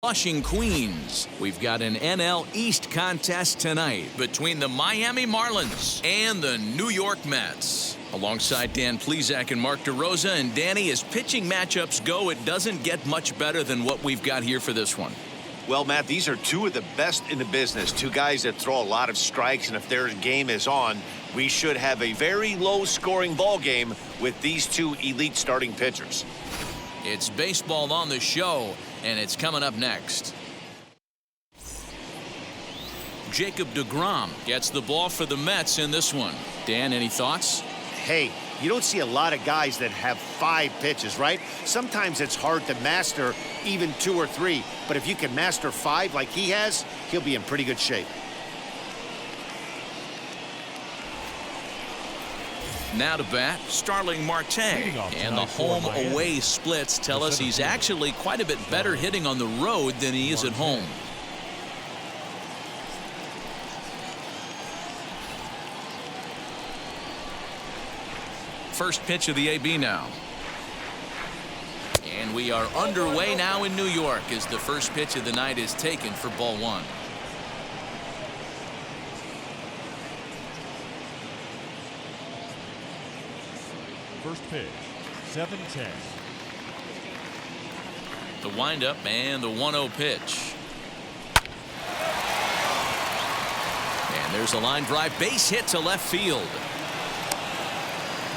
Flushing, Queens. We've got an NL East contest tonight between the Miami Marlins and the New York Mets. Alongside Dan Plesac and Mark DeRosa. And Danny, as pitching matchups go, it doesn't get much better than what we've got here for this one. Well, Matt, these are two of the best in the business. Two guys that throw a lot of strikes, and if their game is on, we should have a very low-scoring ball game with these two elite starting pitchers. It's baseball on the show, and it's coming up next. Jacob Degrom gets the ball for the Mets in this one. Dan, any thoughts? Hey, you don't see a lot of guys that have 5 pitches, right? Sometimes it's hard to master even 2 or 3, but if you can master 5 like he has, he'll be in pretty good shape. Now to bat, Starling Marte. And the home-away splits tell us he's actually quite a bit better hitting on the road than he is at home. First pitch of the AB now. And we are underway now in New York as the first pitch of the night is taken for ball 1. First pitch, 7-10. The windup and the 1-0 pitch. And there's a line drive, base hit to left field.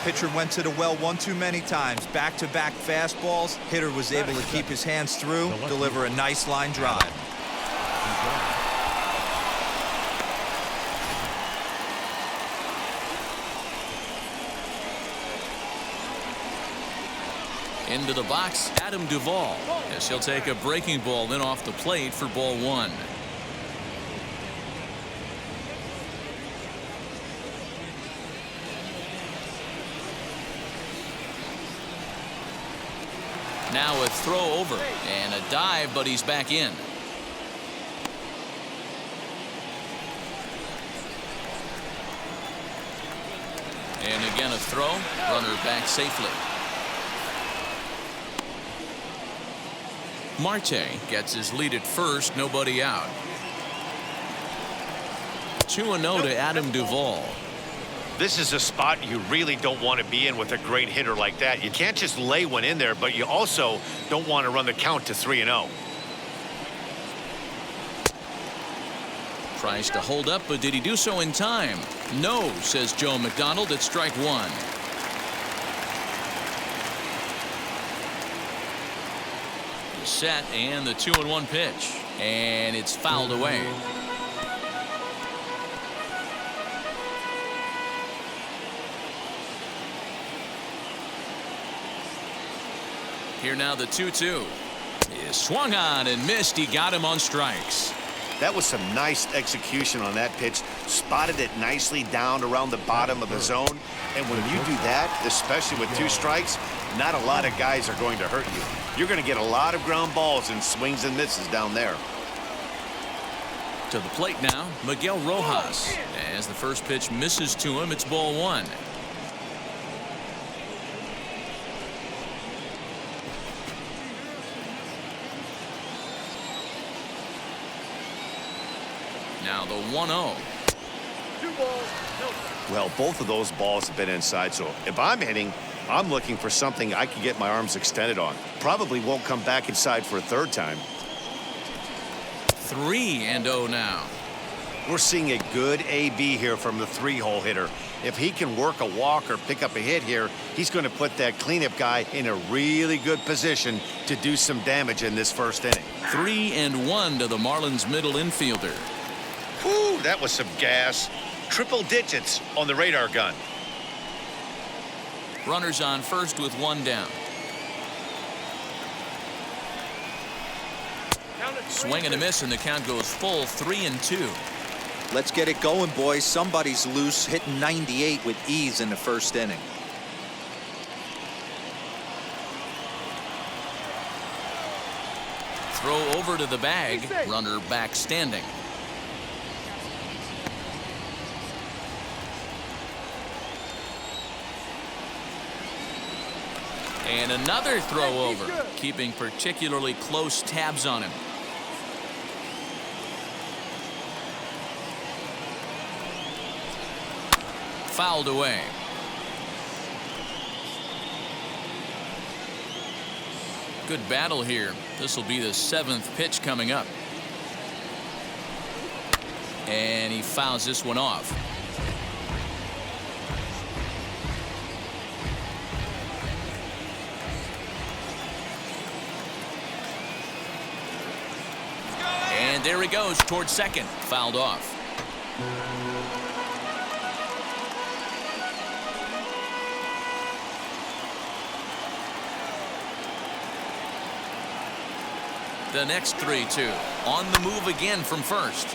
Pitcher went to the well one too many times. Back-to-back fastballs. Hitter was able to keep his hands through, deliver a nice line drive. Into the box, Adam Duvall, as he'll take a breaking ball then off the plate for ball 1. Now a throw over and a dive, but he's back in. And again a throw, runner back safely. Marte gets his lead at first, nobody out. 2-0 to Adam Duvall. This is a spot you really don't want to be in with a great hitter like that. You can't just lay one in there, but you also don't want to run the count to 3-0. Tries to hold up, but did he do so in time? No, says Joe McDonald at strike 1. Set and the 2-1 pitch, and it's fouled away. Here now the 2-2 is swung on and missed. He got him on strikes. That was some nice execution on that pitch. Spotted it nicely down around the bottom of the zone. And when you do that, especially with 2 strikes, not a lot of guys are going to hurt you. You're going to get a lot of ground balls and swings and misses down there. To the plate now, Miguel Rojas. As the first pitch misses to him, it's ball 1. Now the 1-0. Well, both of those balls have been inside, so if I'm hitting, I'm looking for something I can get my arms extended on. Probably won't come back inside for a 3rd time. 3-0 now. We're seeing a good AB here from the 3-hole hitter. If he can work a walk or pick up a hit here, he's going to put that cleanup guy in a really good position to do some damage in this first inning. 3-1 to the Marlins middle infielder. Whew, that was some gas. Triple digits on the radar gun. Runners on first with 1 down. Swing and a miss, and the count goes full 3-2. Let's get it going, boys. Somebody's loose, hitting 98 with ease in the first inning. Throw over to the bag. Runner back standing. And another throw over, keeping particularly close tabs on him. fouled away. Good battle here. This will be the 7th pitch coming up. And he fouls this one off. And there he goes towards second. Fouled off. The next 3-2. On the move again from first.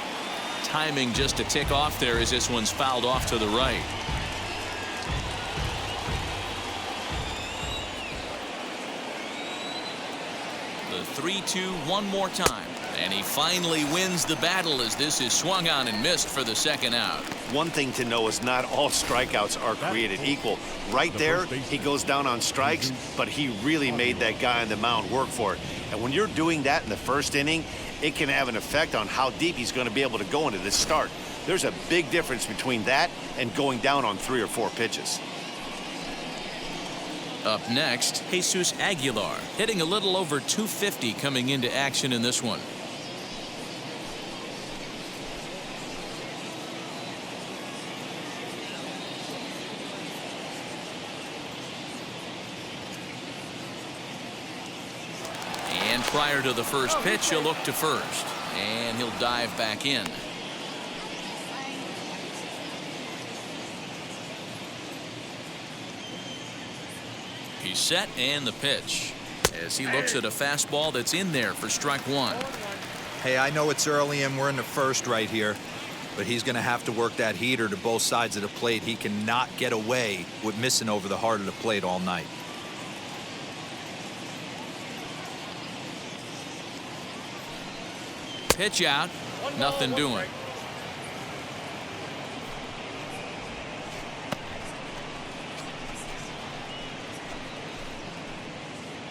Timing just a tick off there as this one's fouled off to the right. The 3-2 one more time. And he finally wins the battle as this is swung on and missed for the second out. One thing to know is not all strikeouts are created equal. Right there, he goes down on strikes, but he really made that guy on the mound work for it. And when you're doing that in the first inning, it can have an effect on how deep he's going to be able to go into this start. There's a big difference between that and going down on 3 or 4 pitches. Up next, Jesus Aguilar, hitting a little over 250 coming into action in this one. And prior to the first pitch, he'll look to first, and he'll dive back in. He's set, and the pitch as he looks at a fastball that's in there for strike one. Hey, I know it's early and we're in the first right here, but he's going to have to work that heater to both sides of the plate. He cannot get away with missing over the heart of the plate all night. Pitch out, nothing doing.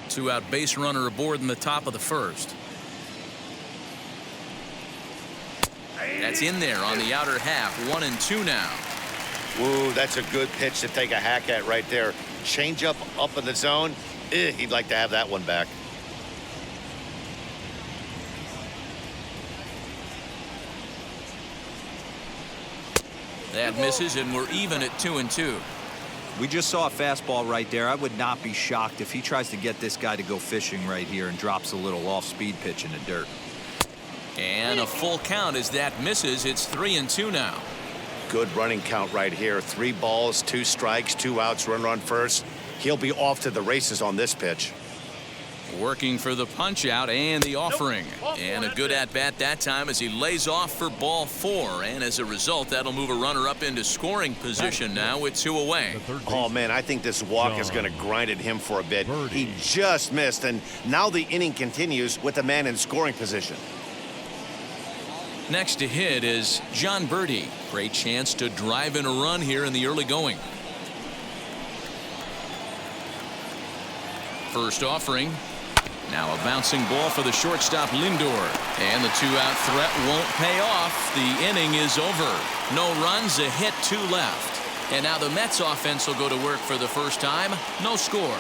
Two-out base runner aboard in the top of the first. That's in there on the outer half. 1-2 now. Ooh, that's a good pitch to take a hack at right there. Change up in the zone. He'd like to have that one back. That misses, and we're even at 2-2. We just saw a fastball right there. I would not be shocked if he tries to get this guy to go fishing right here and drops a little off-speed pitch in the dirt. And a full count as that misses. It's 3-2 now. Good running count right here. 3 balls, 2 strikes, 2 outs, runner on first. He'll be off to the races on this pitch. Working for the punch out and the offering. And a good at bat that time as he lays off for ball 4. And as a result, that'll move a runner up into scoring position now with 2 away. Oh, man, I think this walk is going to grind at him for a bit. He just missed, and now the inning continues with a man in scoring position. Next to hit is John Birdie. Great chance to drive in a run here in the early going. First offering. Now a bouncing ball for the shortstop Lindor. And the 2-out threat won't pay off. The inning is over. No runs, a hit, 2 left. And now the Mets offense will go to work for the first time. No score.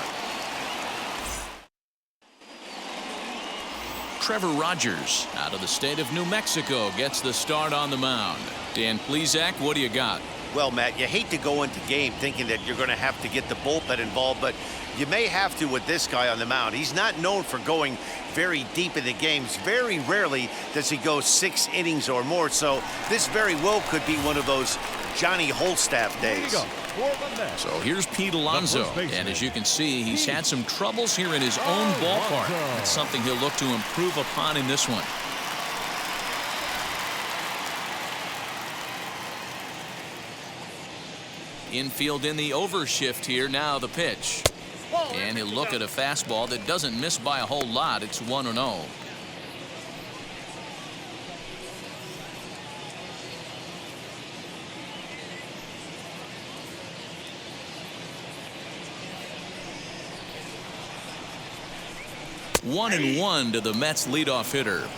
Trevor Rogers out of the state of New Mexico gets the start on the mound. Dan Plesac, what do you got? Well, Matt, you hate to go into game thinking that you're going to have to get the bullpen involved, but you may have to with this guy on the mound. He's not known for going very deep in the games. Very rarely does he go 6 innings or more, so this very well could be one of those Johnny Holstaff days. So here's Pete Alonso, and as you can see, he's had some troubles here in his own ballpark. That's something he'll look to improve upon in this one. Infield in the overshift here. Now the pitch. And he'll look at a fastball that doesn't miss by a whole lot. It's 1-0. One and 1 to the Mets leadoff hitter.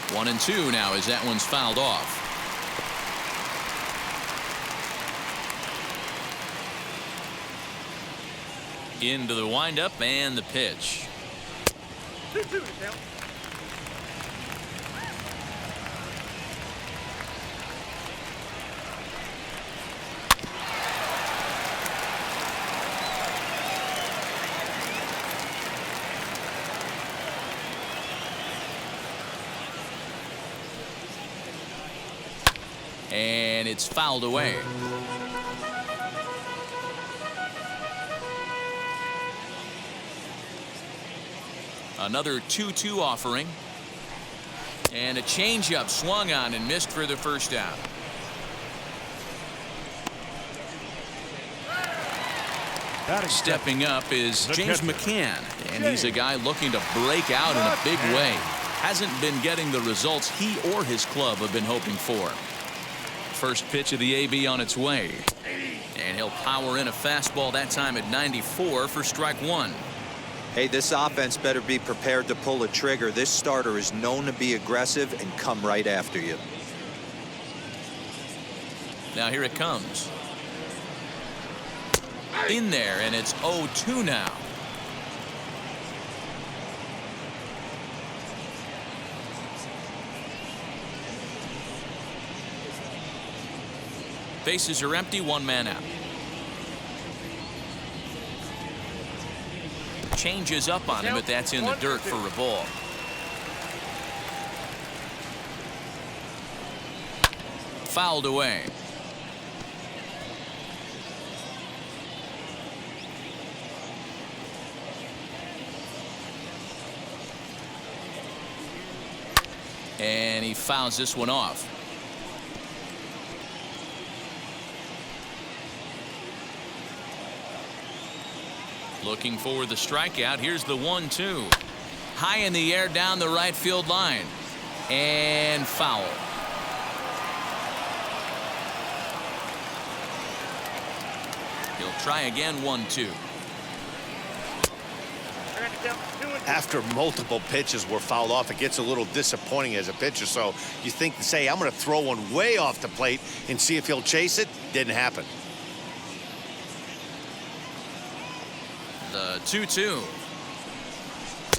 1-2 now as that one's fouled off. Into the windup and the pitch. 2-2 now. And it's fouled away. Another 2-2 offering. And a changeup swung on and missed for the first out. Stepping up is James Mccann, and he's a guy looking to break out in a big way. Hasn't been getting the results he or his club have been hoping for. First pitch of the AB on its way. And he'll power in a fastball that time at 94 for strike one. Hey, this offense better be prepared to pull a trigger. This starter is known to be aggressive and come right after you. Now here it comes. In there, and it's 0-2 now. Bases are empty, one man out. Changes up on him, but that's in the dirt for a ball. Fouled away. And he fouls this one off. Looking for the strikeout. Here's the 1-2. High in the air down the right field line. And foul. He'll try again. 1-2. After multiple pitches were fouled off, it gets a little disappointing as a pitcher. So you think to say, I'm going to throw one way off the plate and see if he'll chase it. Didn't happen. The 2-2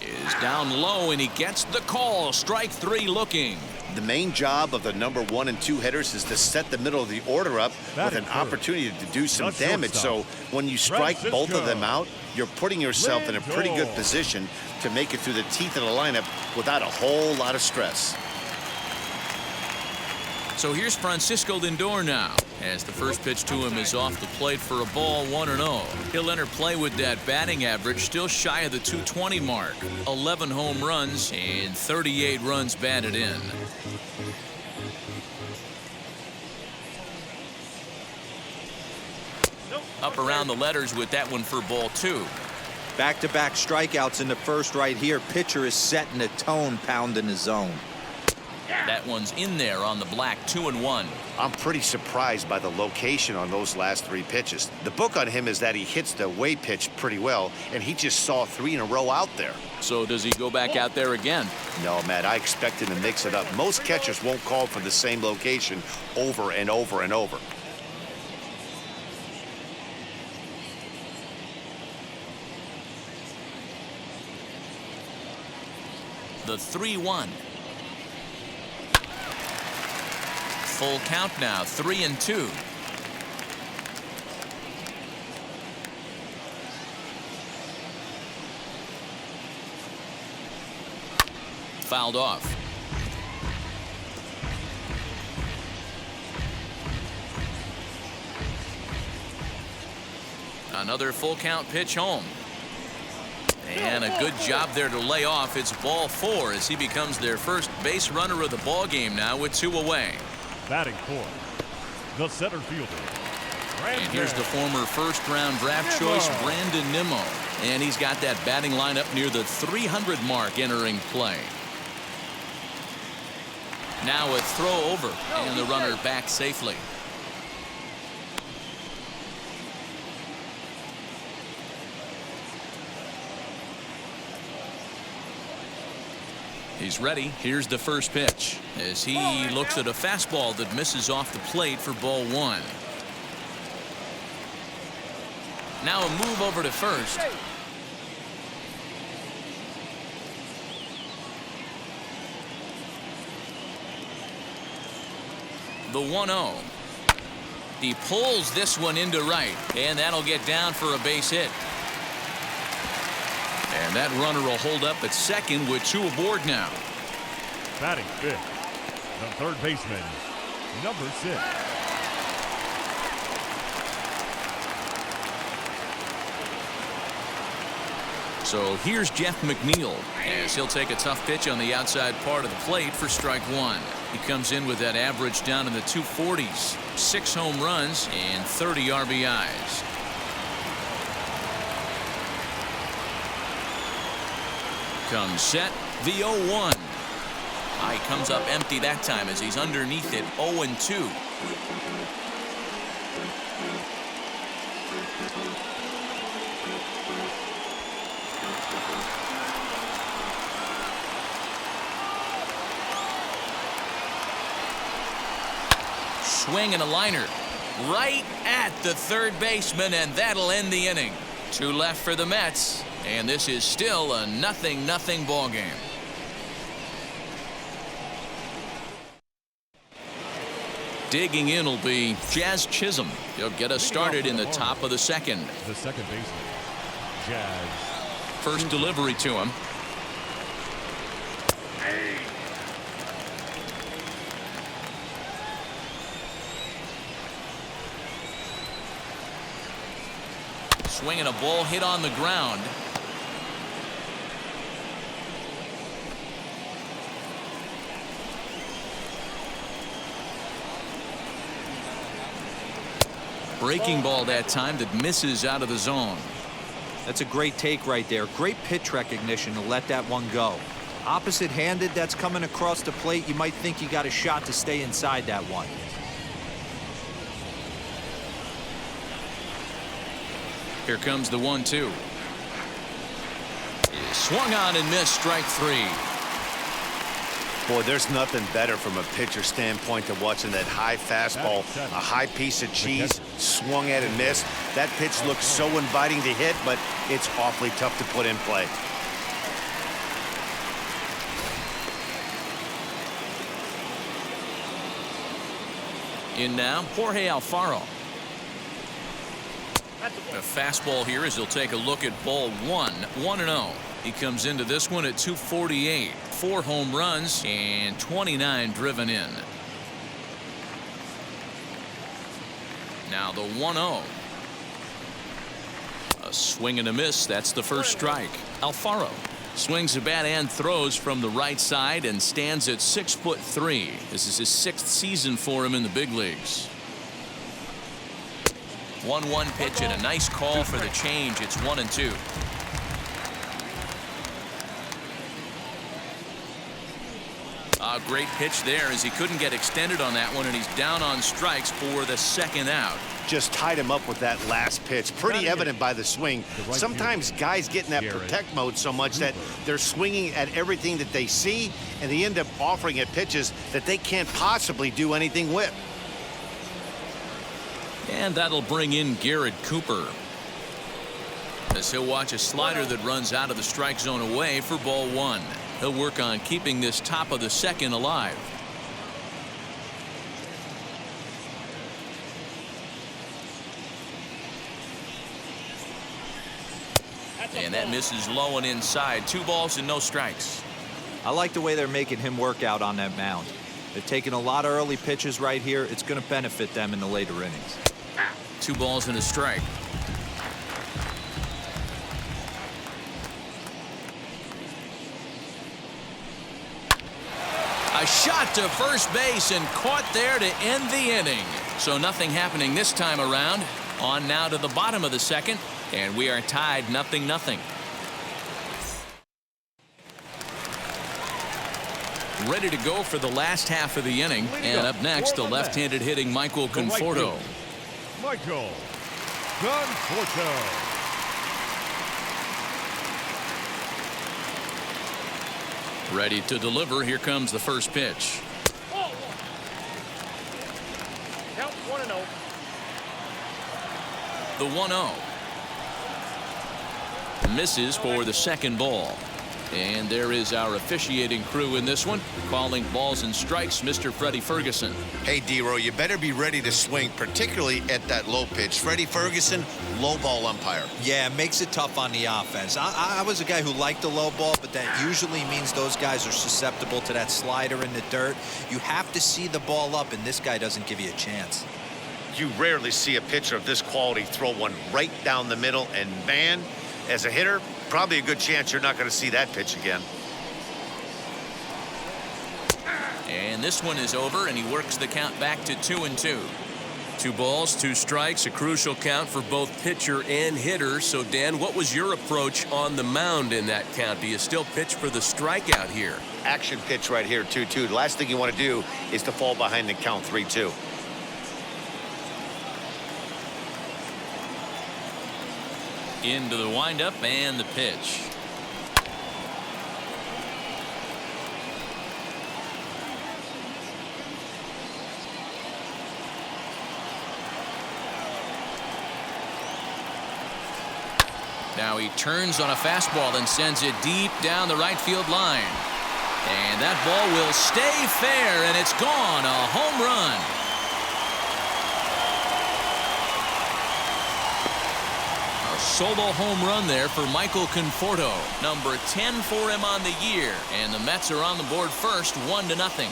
is down low, and he gets the call. Strike three looking. The main job of the number 1 and 2 hitters is to set the middle of the order up with an opportunity to do some damage. So when you strike both of them out, you're putting yourself in a pretty good position to make it through the teeth of the lineup without a whole lot of stress. So here's Francisco Lindor now, as the first pitch to him is off the plate for a ball. 1-0. He'll enter play with that batting average still shy of the 220 mark. 11 home runs and 38 runs batted in. Up around the letters with that one for ball 2. Back-to-back strikeouts in the first right here. Pitcher is setting the tone, pounding the zone. That one's in there on the black. 2-1. I'm pretty surprised by the location on those last 3 pitches. The book on him is that he hits the way pitch pretty well, and he just saw 3 in a row out there. So does he go back out there again? No, Matt, I expect him to mix it up. Most catchers won't call for the same location over and over and over. The 3-1. Full count now. 3-2. Fouled off. Another full count pitch home. And a good job there to lay off. It's ball 4 as he becomes their first base runner of the ball game now with 2 away. Batting fourth, the center fielder. And here's the former first-round draft choice, Brandon Nimmo. And he's got that batting lineup near the 300 mark entering play. Now a throw over, and the runner back safely. He's ready. Here's the first pitch as he looks at a fastball that misses off the plate for ball one. Now a move over to first. The 1-0. He pulls this one into right, and that'll get down for a base hit. And that runner will hold up at second with two aboard now. Batting fifth, the third baseman, number 6. So here's Jeff McNeil as he'll take a tough pitch on the outside part of the plate for strike one. He comes in with that average down in the 240s, 6 home runs and 30 RBIs. Comes set, the 0-1. He comes up empty that time as he's underneath it, 0-2. Swing and a liner right at the third baseman, and that'll end the inning. 2 left for the Mets, and this is still a 0-0 ball game. Digging in will be Jazz Chisholm. He'll get us started in the top of the second. The second baseman, Jazz. First delivery to him. Swinging a ball hit on the ground. Breaking ball that time that misses out of the zone. That's a great take right there. Great pitch recognition to let that one go. Opposite-handed, that's coming across the plate. You might think you got a shot to stay inside that one. Here comes the 1-2. Swung on and missed, strike 3. Boy, there's nothing better from a pitcher standpoint than watching that high fastball, a high piece of cheese, swung at and missed. That pitch looks so inviting to hit, but it's awfully tough to put in play. In now, Jorge Alfaro. A fastball here as he'll take a look at ball 1, 1-0. He comes into this one at 248, 4 home runs and 29 driven in. Now the 1-0. A swing and a miss. That's the first strike. Alfaro swings a bat and throws from the right side and stands at 6'3". This is his 6th season for him in the big leagues. 1-1 pitch and a nice call for the change. It's 1-2. A great pitch there as he couldn't get extended on that one, and he's down on strikes for the second out. Just tied him up with that last pitch. Pretty evident by the swing. Sometimes guys get in that protect mode so much that they're swinging at everything that they see, and they end up offering at pitches that they can't possibly do anything with. And that'll bring in Garrett Cooper as he'll watch a slider that runs out of the strike zone away for ball 1. He'll work on keeping this top of the second alive. And that misses low and inside. 2 balls and no strikes. I like the way they're making him work out on that mound. They're taking a lot of early pitches right here. It's going to benefit them in the later innings. 2 balls and a strike. A shot to first base and caught there to end the inning. So nothing happening this time around. On now to the bottom of the second, and we are tied 0-0. Ready to go for the last half of the inning, and up next the left-handed hitting Michael Conforto. Michael Conforto. Ready to deliver. Here comes the first pitch. Count 1-0. The 1-0. Misses for the second ball. And there is our officiating crew in this one, calling balls and strikes, Mr. Freddie Ferguson. Hey, D-Row, you better be ready to swing, particularly at that low pitch. Freddie Ferguson, low ball umpire. Yeah, it makes it tough on the offense. I was a guy who liked the low ball, but that usually means those guys are susceptible to that slider in the dirt. You have to see the ball up, and this guy doesn't give you a chance. You rarely see a pitcher of this quality throw one right down the middle, and man, as a hitter, probably a good chance you're not going to see that pitch again. And this one is over, and he works the count back to 2-2. 2 balls, 2 strikes, a crucial count for both pitcher and hitter. So, Dan, what was your approach on the mound in that count? Do you still pitch for the strikeout here? Action pitch right here, 2-2. The last thing you want to do is to fall behind the count 3-2. Into the windup and the pitch. Now he turns on a fastball and sends it deep down the right field line. And that ball will stay fair, and it's gone. A home run. Solo home run there for Michael Conforto, number 10 for him on the year, and the Mets are on the board first, 1-0.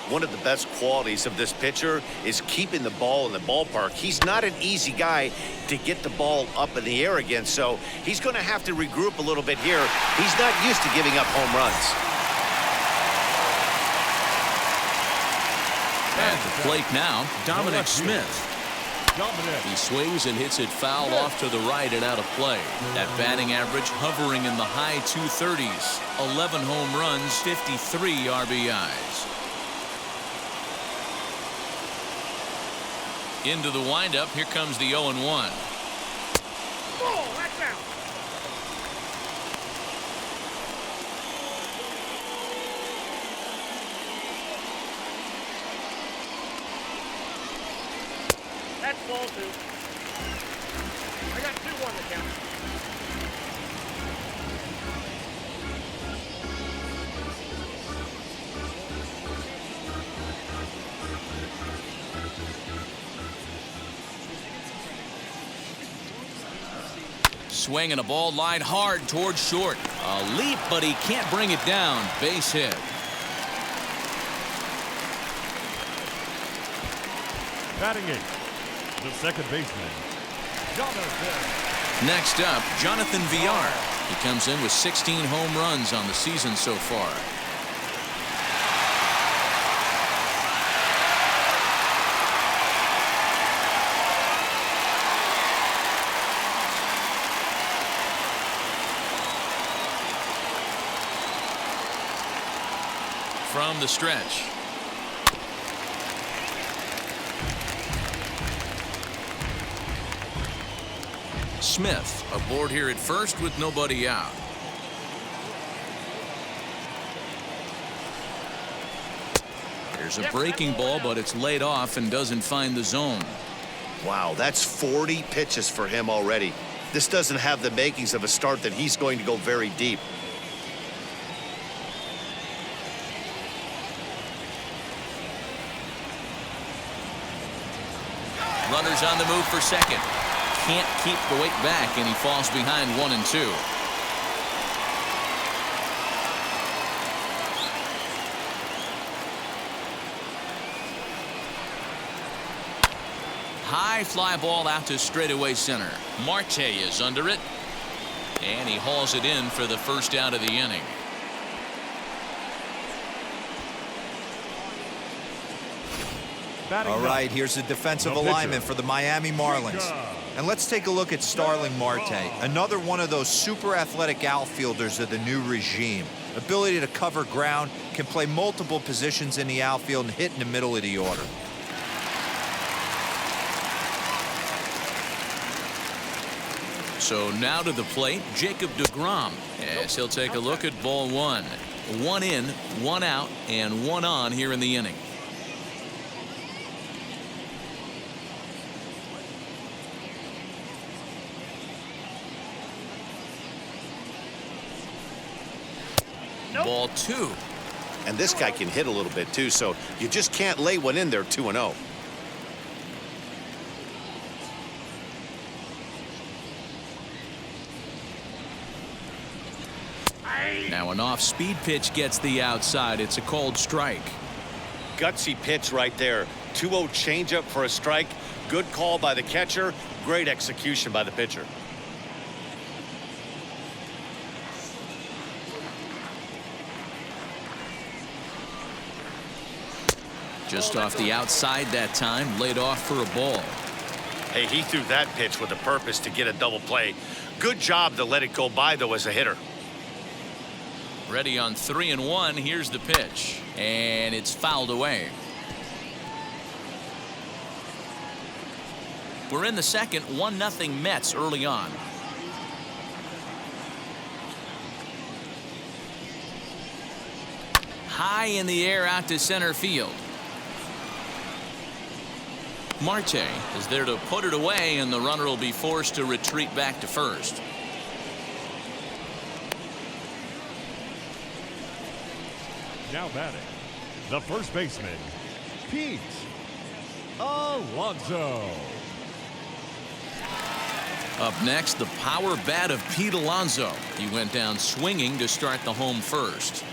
One of the best qualities of this pitcher is keeping the ball in the ballpark. He's not an easy guy to get the ball up in the air again, so he's going to have to regroup a little bit here. He's not used to giving up home runs. At the plate now, Dominic Smith. He swings and hits it foul off to the right and out of play. That batting average hovering in the high 230s. 11 home runs, 53 RBIs. Into the windup. Here comes the 0-1. Oh, that's out. That's ball 2. I got 2 on the count. Swing and a ball line hard towards short. A leap, but he can't bring it down. Base hit. Batting it, the second baseman, Jonathan. Next up, Jonathan Villar. He comes in with 16 home runs on the season so far. From the stretch. Smith aboard here at first with nobody out. There's a breaking ball, but it's laid off and doesn't find the zone. Wow, that's 40 pitches for him already. This doesn't have the makings of a start that he's going to go very deep. Runners on the move for second. Can't keep the weight back, and he falls behind 1 and 2. High fly ball out to straightaway center. Marte is under it, and he hauls it in for the first out of the inning. All right, here's the defensive alignment for the Miami Marlins. And let's take a look at Starling Marte, another one of those super athletic outfielders of the new regime. Ability to cover ground, can play multiple positions in the outfield and hit in the middle of the order. So now to the plate, Jacob Degrom. Yes, he'll take a look at ball one. One in, one out, and one on here in the inning. Ball two. And this guy can hit a little bit too, so you just can't lay one in there 2-0. Now an off-speed pitch gets the outside. It's a called strike. Gutsy pitch right there. 2-0 changeup for a strike. Good call by the catcher. Great execution by the pitcher. Just off the outside that time, laid off for a ball. Hey, he threw that pitch with a purpose to get a double play. Good job to let it go by, though, as a hitter. Ready on 3-1. Here's the pitch, and it's fouled away. We're in the second, 1-0 Mets early on. High in the air out to center field. Marte is there to put it away, and the runner will be forced to retreat back to first. Now batting, the first baseman, Pete Alonso. Up next, the power bat of Pete Alonso. He went down swinging to start the home first.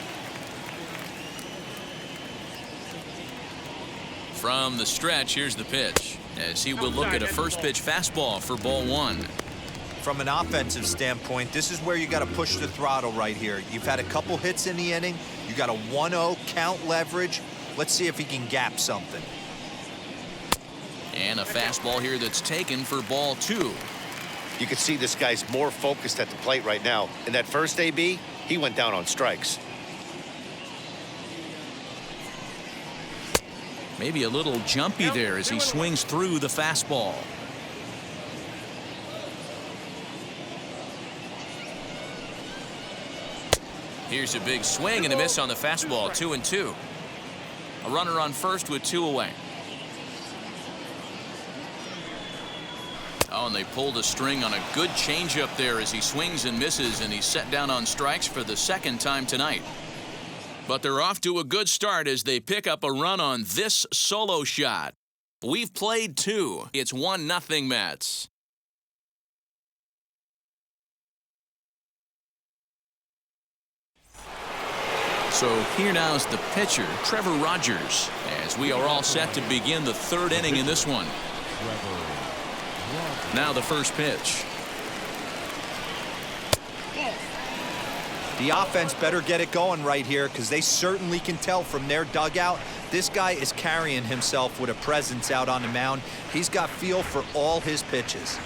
From the stretch, here's the pitch, as he will look at a first pitch fastball for ball one. From an offensive standpoint, this is where you got to push the throttle right here. You've had a couple hits in the inning. You got a 1-0 count leverage. Let's see if he can gap something. And a fastball here that's taken for ball two. You can see this guy's more focused at the plate right now. In that first AB, he went down on strikes. Maybe a little jumpy there as he swings through the fastball. Here's a big swing and a miss on the fastball. 2-2. A runner on first with two away. Oh, and they pulled a string on a good changeup there as he swings and misses, and he's set down on strikes for the second time tonight. But they're off to a good start as they pick up a run on this solo shot. We've played two. It's 1-0 Mets. So here now's the pitcher, Trevor Rogers, as we are all set to begin the third inning in this one. Now the first pitch. The offense better get it going right here, because they certainly can tell from their dugout this guy is carrying himself with a presence out on the mound. He's got feel for all his pitches.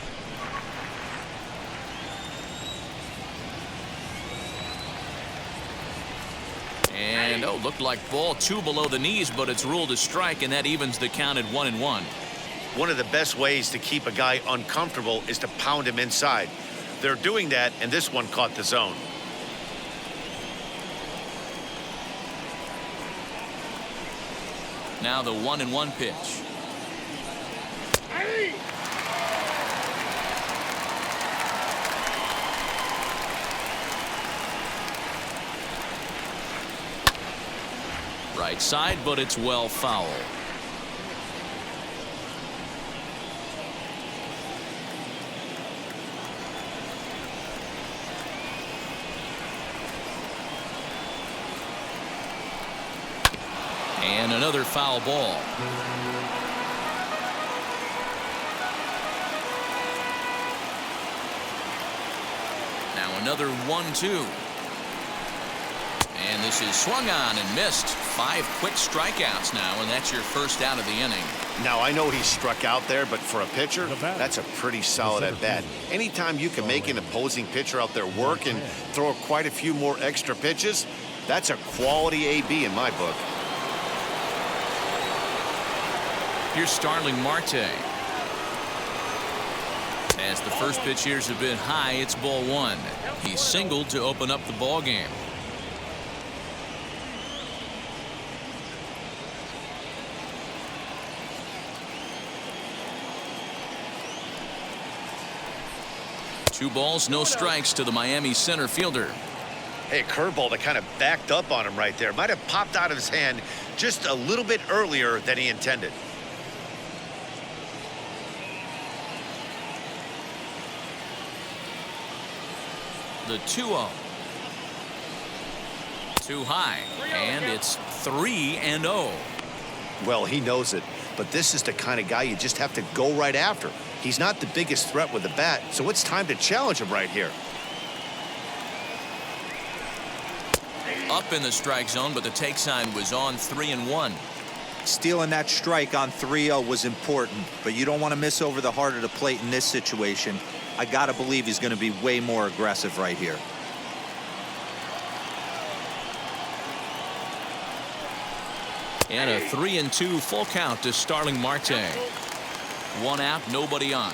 And looked like ball two below the knees, but it's ruled a strike, and that evens the count at 1-1. One of the best ways to keep a guy uncomfortable is to pound him inside. They're doing that, and this one caught the zone. Now the 1-1 pitch. Right side, but it's well foul. And another foul ball. Now another 1-2. And this is swung on and missed. 5 quick strikeouts now, and that's your first out of the inning. Now, I know he struck out there, but for a pitcher, that's a pretty solid at-bat. Anytime you can make an opposing pitcher out there work and throw quite a few more extra pitches, that's a quality AB in my book. Here's Starling Marte. As the first pitch here is a bit high, it's ball 1. He singled to open up the ball game. Two balls, no strikes to the Miami center fielder. Hey, a curveball that kind of backed up on him right there. Might have popped out of his hand just a little bit earlier than he intended. The 2-0. Too high, and it's 3-0. Well, he knows it, but this is the kind of guy you just have to go right after. He's not the biggest threat with the bat, so it's time to challenge him right here. Up in the strike zone, but the take sign was on 3-1. Stealing that strike on 3-0 was important, but you don't want to miss over the heart of the plate in this situation. I got to believe he's going to be way more aggressive right here. And a 3-2 full count to Starling Marte. 1 out, nobody on.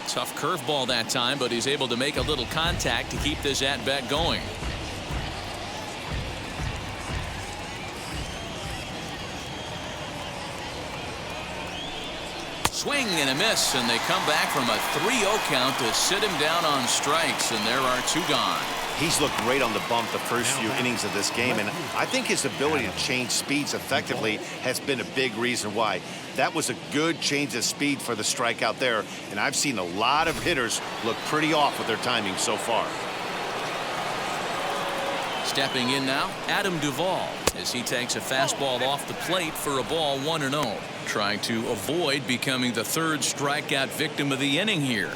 Tough curveball that time, but he's able to make a little contact to keep this at-bat going. Swing and a miss, and they come back from a 3-0 count to sit him down on strikes, and there are 2 gone. He's looked great on the bump the first few innings of this game, and I think his ability to change speeds effectively has been a big reason why. That was a good change of speed for the strikeout there, and I've seen a lot of hitters look pretty off with their timing so far. Stepping in now, Adam Duvall, as he takes a fastball off the plate for a ball 1-0. Trying to avoid becoming the 3rd strikeout victim of the inning here.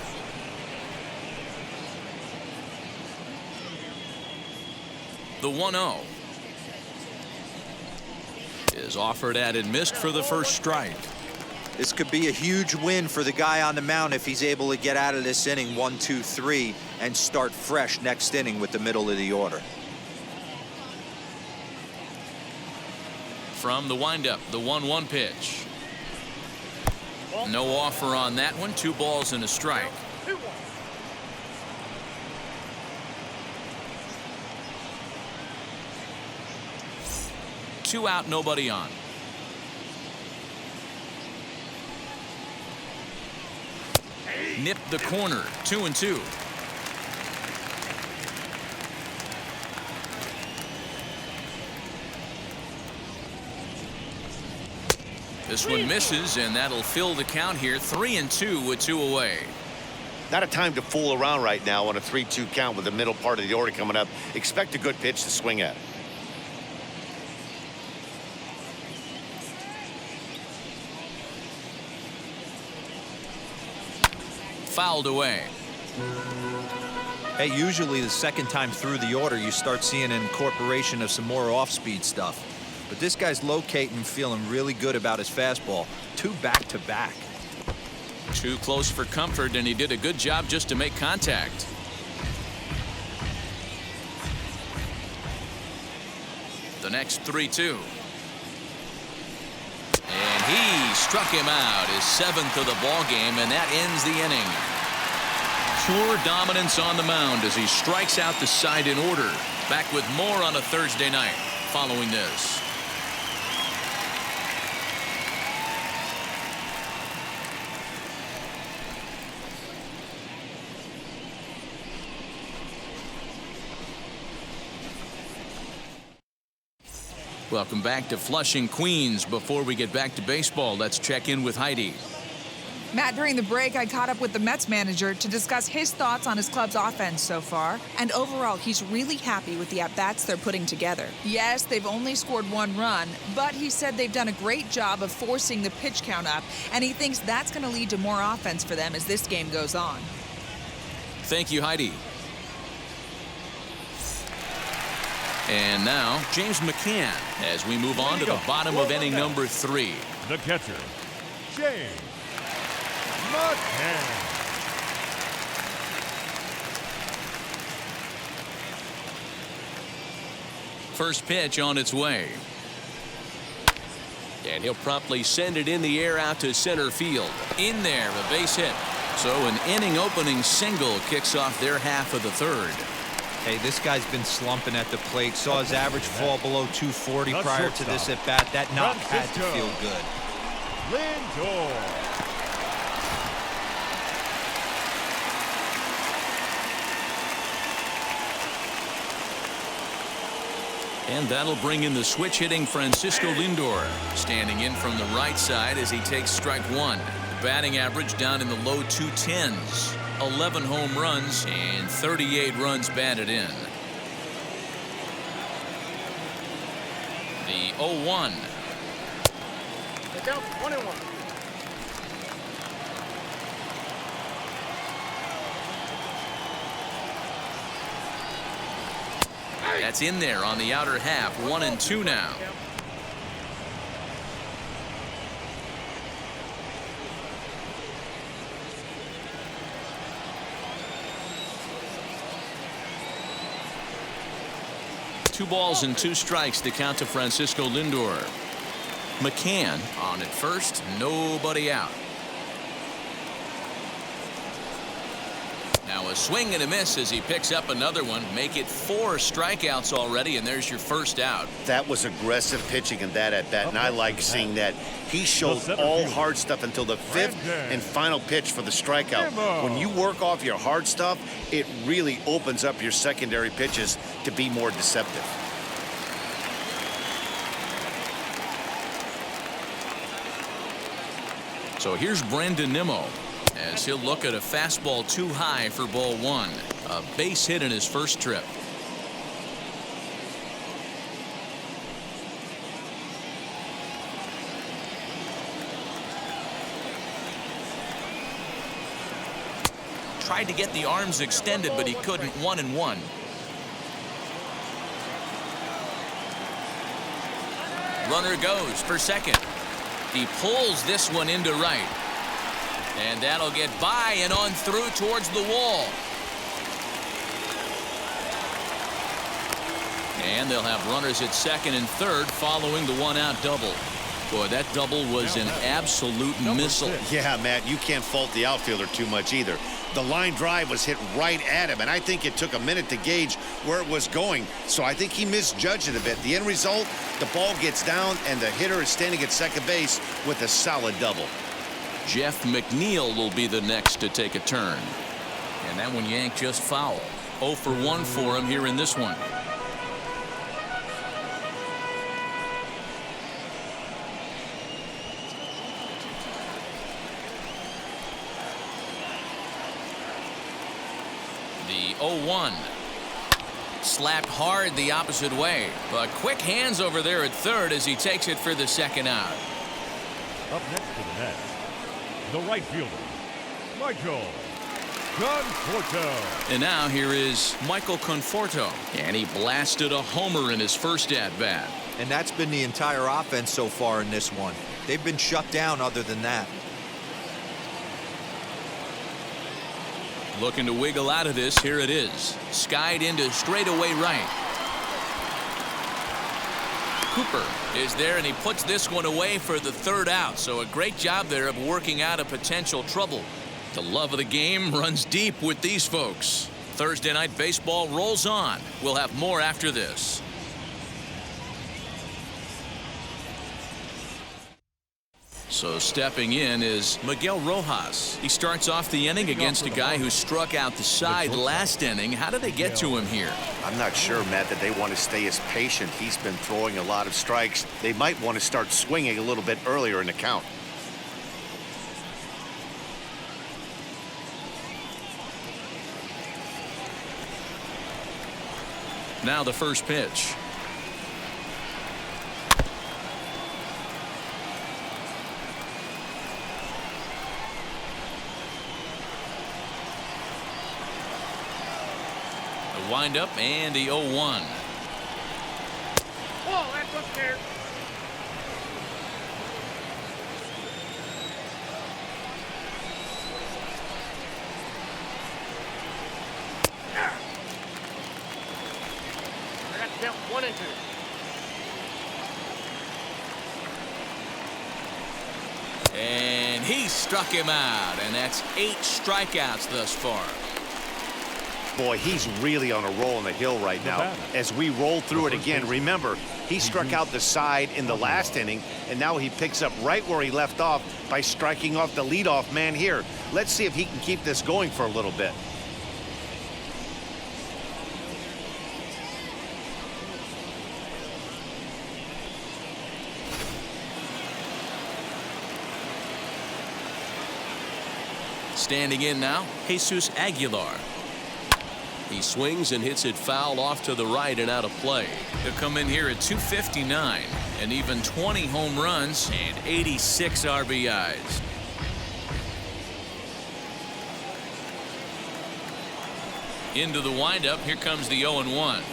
The 1-0 is offered at and missed for the first strike. This could be a huge win for the guy on the mound if he's able to get out of this inning 1-2-3 and start fresh next inning with the middle of the order. From the windup, the 1-1 pitch. No offer on that one. 2 balls and a strike. 2 out, nobody on. Nipped the corner. 2-2. This one misses, and that'll fill the count here. 3-2 with 2 away. Not a time to fool around right now on a 3-2 count with the middle part of the order coming up. Expect a good pitch to swing at. Fouled away. Hey, usually the second time through the order you start seeing an incorporation of some more off-speed stuff. But this guy's locating, feeling really good about his fastball. 2 back-to-back. Too close for comfort, and he did a good job just to make contact. The next 3-2. And he struck him out, his 7th of the ball game, and that ends the inning. Pure dominance on the mound as he strikes out the side in order. Back with more on a Thursday night following this. Welcome back to Flushing, Queens. Before we get back to baseball, let's check in with Heidi. Matt, during the break, I caught up with the Mets manager to discuss his thoughts on his club's offense so far. And overall, he's really happy with the at-bats they're putting together. Yes, they've only scored 1 run, but he said they've done a great job of forcing the pitch count up, and he thinks that's going to lead to more offense for them as this game goes on. Thank you, Heidi. And now, James Mccann as we move on to the bottom of inning number 3. The catcher, James Mccann. First pitch on its way. And he'll promptly send it in the air out to center field. In there, a base hit. So an inning opening single kicks off their half of the 3rd. Hey, this guy's been slumping at the plate. Saw his average fall below 240 prior to this at bat. That knock had to feel good. Lindor. And that'll bring in the switch hitting Francisco Lindor, standing in from the right side as he takes strike 1. Batting average down in the low 210s. 11 home runs and 38 runs batted in. The 0-1. Look out, 1-1. That's in there on the outer half. 1-2 now. Two balls and 2 strikes to count to Francisco Lindor. Mccann on at first, nobody out. Now a swing and a miss as he picks up another one. Make it 4 strikeouts already, and there's your first out. That was aggressive pitching in that at bat, and I like seeing that. He showed all hard stuff until the 5th and final pitch for the strikeout. When you work off your hard stuff, it really opens up your secondary pitches to be more deceptive. So here's Brendan Nimmo as he'll look at a fastball too high for ball 1. A base hit in his first trip. Tried to get the arms extended, but he couldn't. 1-1. Runner goes for second. He pulls this one into right. And that'll get by and on through towards the wall. And they'll have runners at second and third following the 1-out double. Boy, that double was an absolute missile. Yeah, Matt, you can't fault the outfielder too much either. The line drive was hit right at him, and I think it took a minute to gauge where it was going. So I think he misjudged it a bit. The end result, the ball gets down, and the hitter is standing at second base with a solid double. Jeff McNeil will be the next to take a turn. And that one yanked just foul. 0 for 1 for him here in this one. The 0-1. Slapped hard the opposite way. But quick hands over there at third as he takes it for the second out. Up next to the net, the right fielder, Michael Conforto. And now here is Michael Conforto. And he blasted a homer in his first at-bat. And that's been the entire offense so far in this one. They've been shut down other than that. Looking to wiggle out of this. Here it is. Skied into straightaway right. Cooper is there, and he puts this one away for the third out. So a great job there of working out a potential trouble. The love of the game runs deep with these folks. Thursday Night Baseball rolls on. We'll have more after this. So stepping in is Miguel Rojas. He starts off the inning against a guy who struck out the side last inning. How did they get to him here? I'm not sure, Matt, that they want to stay as patient. He's been throwing a lot of strikes. They might want to start swinging a little bit earlier in the count. Now the first pitch. The windup and the 0-1. Look there. I got to count 1 and 2. And he struck him out, and that's 8 strikeouts thus far. Boy, he's really on a roll on the hill right now. As we roll through it again, remember, he struck out the side in the last inning, and now he picks up right where he left off by striking off the leadoff man here. Let's see if he can keep this going for a little bit. Standing in now, Jesus Aguilar. He swings and hits it foul off to the right and out of play. He'll come in here at 259 and even 20 home runs and 86 RBIs. Into the windup, here comes the 0-1.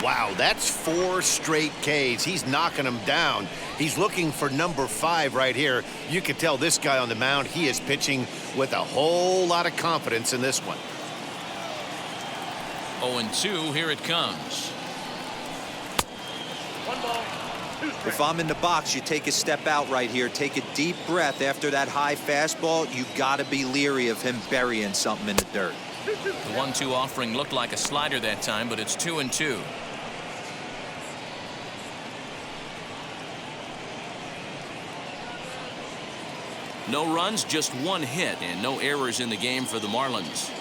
Wow, that's 4 straight Ks. He's knocking them down. He's looking for number 5 right here. You can tell this guy on the mound, he is pitching with a whole lot of confidence in this one. 0-2, here it comes. 1 ball, 2 strikes. If I'm in the box, you take a step out right here. Take a deep breath after that high fastball. You got to be leery of him burying something in the dirt. The 1-2 offering looked like a slider that time, but it's 2-2. No runs, just 1 hit, and no errors in the game for the Marlins.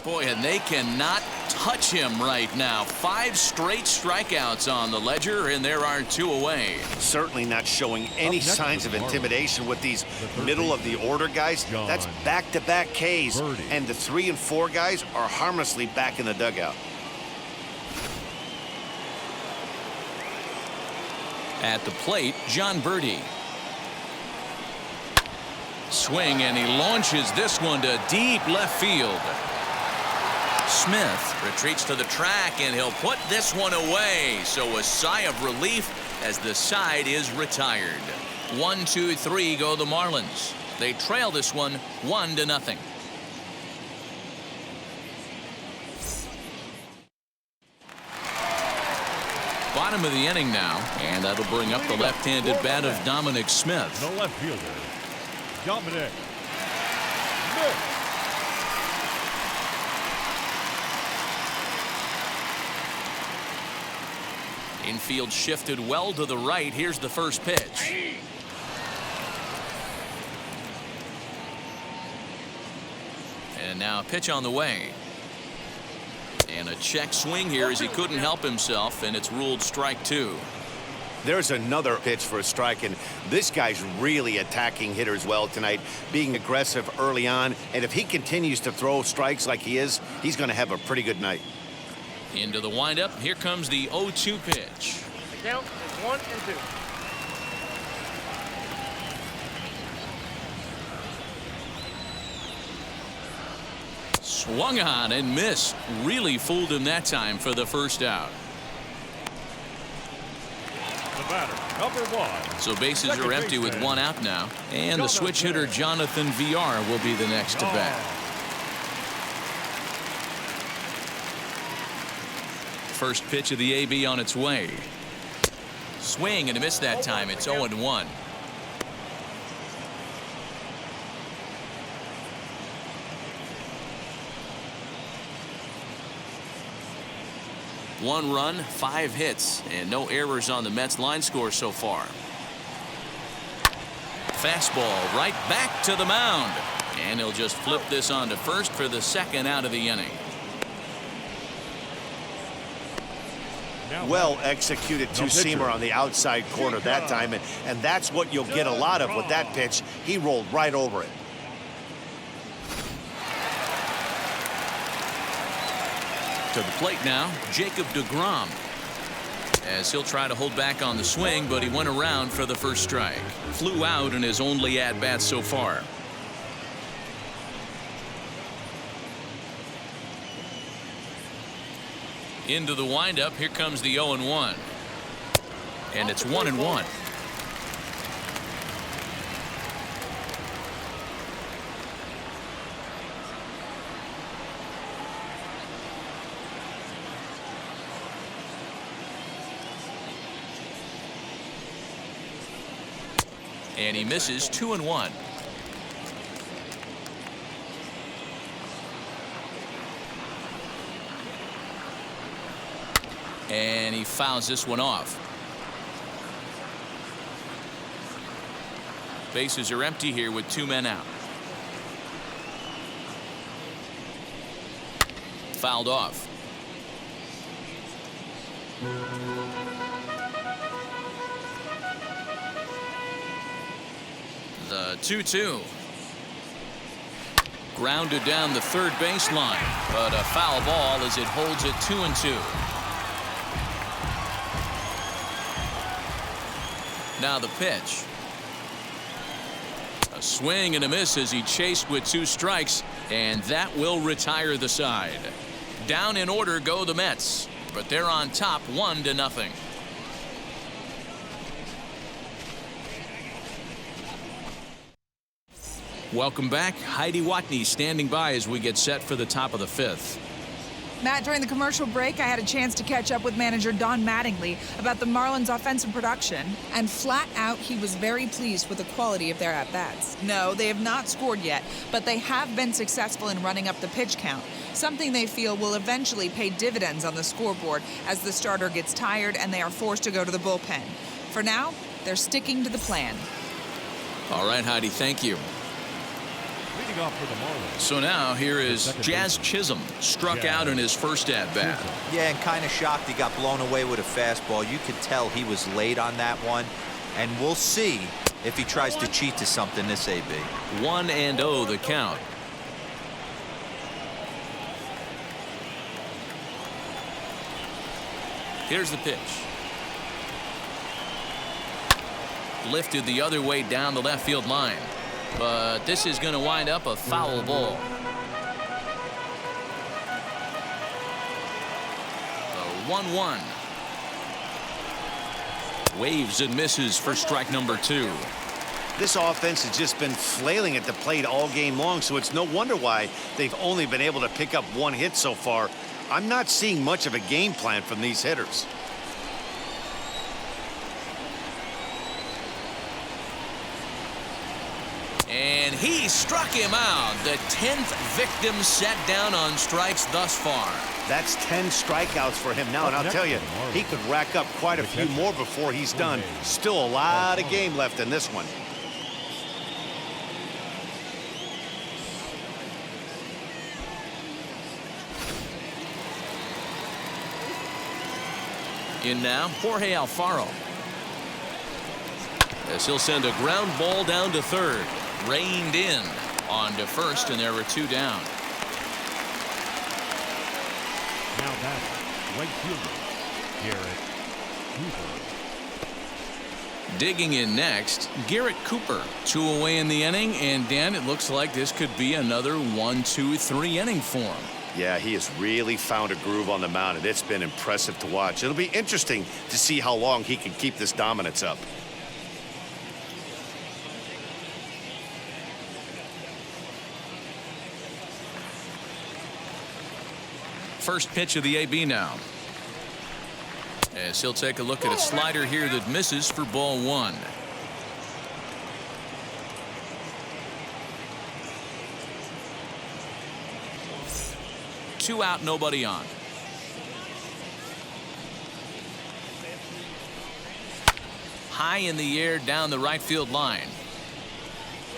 Boy, and they cannot touch him right now. 5 straight strikeouts on the ledger, and there are 2 away. Certainly not showing any signs of intimidation with these middle-of-the-order guys. That's back-to-back Ks, and the 3 and 4 guys are harmlessly back in the dugout. At the plate, John Birdie. Swing, and he launches this one to deep left field. Smith retreats to the track, and he'll put this one away. So a sigh of relief as the side is retired. 1, 2, 3 go the Marlins. They trail this one 1-0. Bottom of the inning now, and that'll bring up the left-handed bat of Dominic Smith. The left fielder, Dominic Smith. Infield shifted well to the right. Here's the first pitch. And now a pitch on the way. And a check swing here as he couldn't help himself, and it's ruled strike 2. There's another pitch for a strike, and this guy's really attacking hitters well tonight, being aggressive early on. And if he continues to throw strikes like he is, he's going to have a pretty good night. Into the windup, here comes the 0-2 pitch. The count is 1 and 2. Swung on and missed. Really fooled him that time for the first out. The batter, number 1. So bases are empty with 1 out now. And the switch hitter Jonathan VR will be the next to bat. First pitch of the AB on its way. Swing and a miss that time. It's 0-1. One run, 5 hits, and no errors on the Mets line score so far. Fastball right back to the mound. And he'll just flip this on to first for the 2nd out of the inning. Well executed two-seamer on the outside corner that time, and that's what you'll get a lot of with that pitch. He rolled right over it. To the plate now, Jacob Degrom. As he'll try to hold back on the swing, but he went around for the first strike. Flew out in his only at-bat so far. Into the windup. Here comes the 0-1. And it's 1-1. And he misses 2-1. And he fouls this one off. Bases are empty here with 2 men out. Fouled off. The 2-2. Grounded down the third baseline, but a foul ball as it holds it 2-2. Now the pitch. A swing and a miss as he chased with 2 strikes, and that will retire the side. Down in order go the Mets, but they're on top 1-0. Welcome back. Heidi Watney standing by as we get set for the top of the 5th. Matt, during the commercial break, I had a chance to catch up with manager Don Mattingly about the Marlins' offensive production, and flat out, he was very pleased with the quality of their at-bats. No, they have not scored yet, but they have been successful in running up the pitch count, something they feel will eventually pay dividends on the scoreboard as the starter gets tired and they are forced to go to the bullpen. For now, they're sticking to the plan. All right, Heidi, thank you. Leading off for the Marlins. So now here is Jazz Chisholm, struck out in his first at-bat. Yeah, and kind of shocked he got blown away with a fastball. You could tell he was late on that one, and we'll see if he tries to cheat to something this AB. 1-0 the count. Here's the pitch. Lifted the other way down the left field line. But this is going to wind up a foul ball. The 1-1. Waves and misses for strike number 2. This offense has just been flailing at the plate all game long, so it's no wonder why they've only been able to pick up 1 hit so far. I'm not seeing much of a game plan from these hitters. And he struck him out. The 10th victim set down on strikes thus far. That's 10 strikeouts for him now, and I'll tell you, he could rack up quite a few more before he's done. Still a lot of game left in this one. In now, Jorge Alfaro. As he'll send a ground ball down to third. Reined in on to first, and there were 2 down. Now that's right fielder Garrett Cooper. Digging in next, Garrett Cooper. 2 away in the inning, and Dan, it looks like this could be another 1-2-3 inning for him. Yeah, he has really found a groove on the mound, and it's been impressive to watch. It'll be interesting to see how long he can keep this dominance up. First pitch of the AB now. As he'll take a look at a slider here that misses for ball 1. Two out, nobody on. High in the air down the right field line.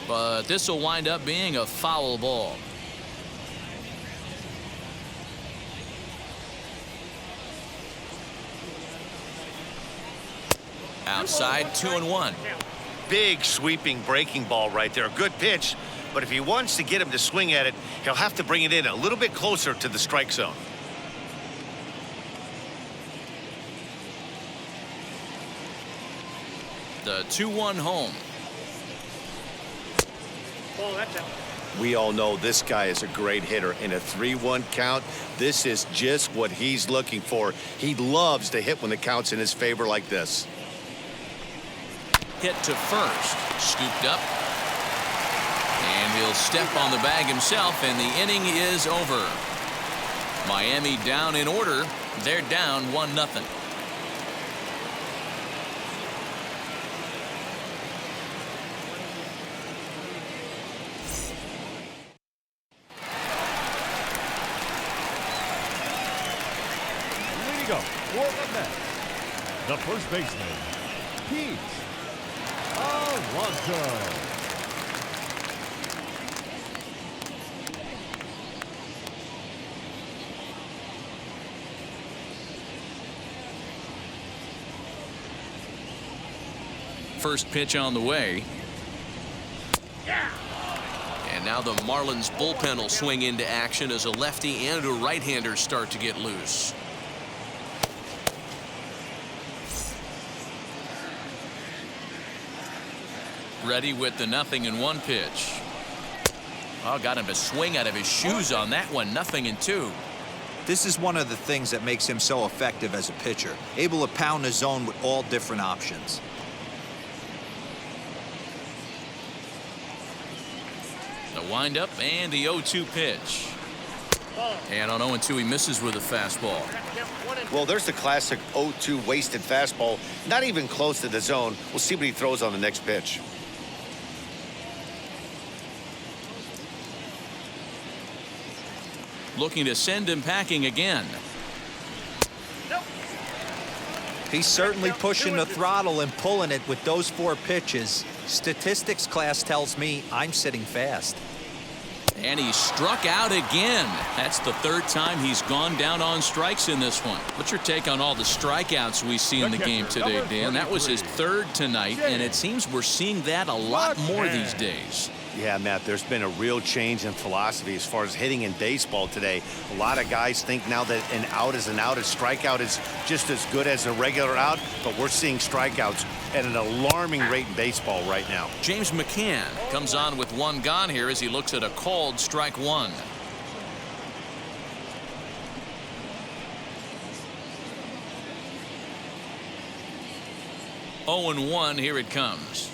But this will wind up being a foul ball. Outside, 2-1. Big sweeping breaking ball right there. Good pitch, but if he wants to get him to swing at it, he'll have to bring it in a little bit closer to the strike zone. The 2-1 home. Oh, that's out. We all know this guy is a great hitter. In a 3-1 count, this is just what he's looking for. He loves to hit when the count's in his favor like this. Hit to first. Scooped up. And he'll step on the bag himself, and the inning is over. Miami down in order. They're down 1-0. Leading up for the Mets, the first baseman, Pete Alonso. First pitch on the way. And now the Marlins bullpen will swing into action as a lefty and a right-hander start to get loose. Ready with the 0-1 pitch. Oh, got him to swing out of his shoes on that one. 0-2. This is one of the things that makes him so effective as a pitcher, able to pound the zone with all different options. The windup and the 0-2 pitch. And on 0-2 he misses with a fastball. Well, there's the classic 0-2 wasted fastball. Not even close to the zone. We'll see what he throws on the next pitch. Looking to send him packing again. He's certainly pushing the throttle and pulling it with those 4 pitches. Statistics class tells me I'm sitting fast. And he struck out again. That's the 3rd time he's gone down on strikes in this one. What's your take on all the strikeouts we see in the game today, Dan? That was his 3rd tonight, and it seems we're seeing that a lot more these days. Yeah, Matt, there's been a real change in philosophy as far as hitting in baseball today. A lot of guys think now that an out is an out. A strikeout is just as good as a regular out, but we're seeing strikeouts at an alarming rate in baseball right now. James Mccann comes on with 1 gone here as he looks at a called strike 1. Oh and 1, here it comes.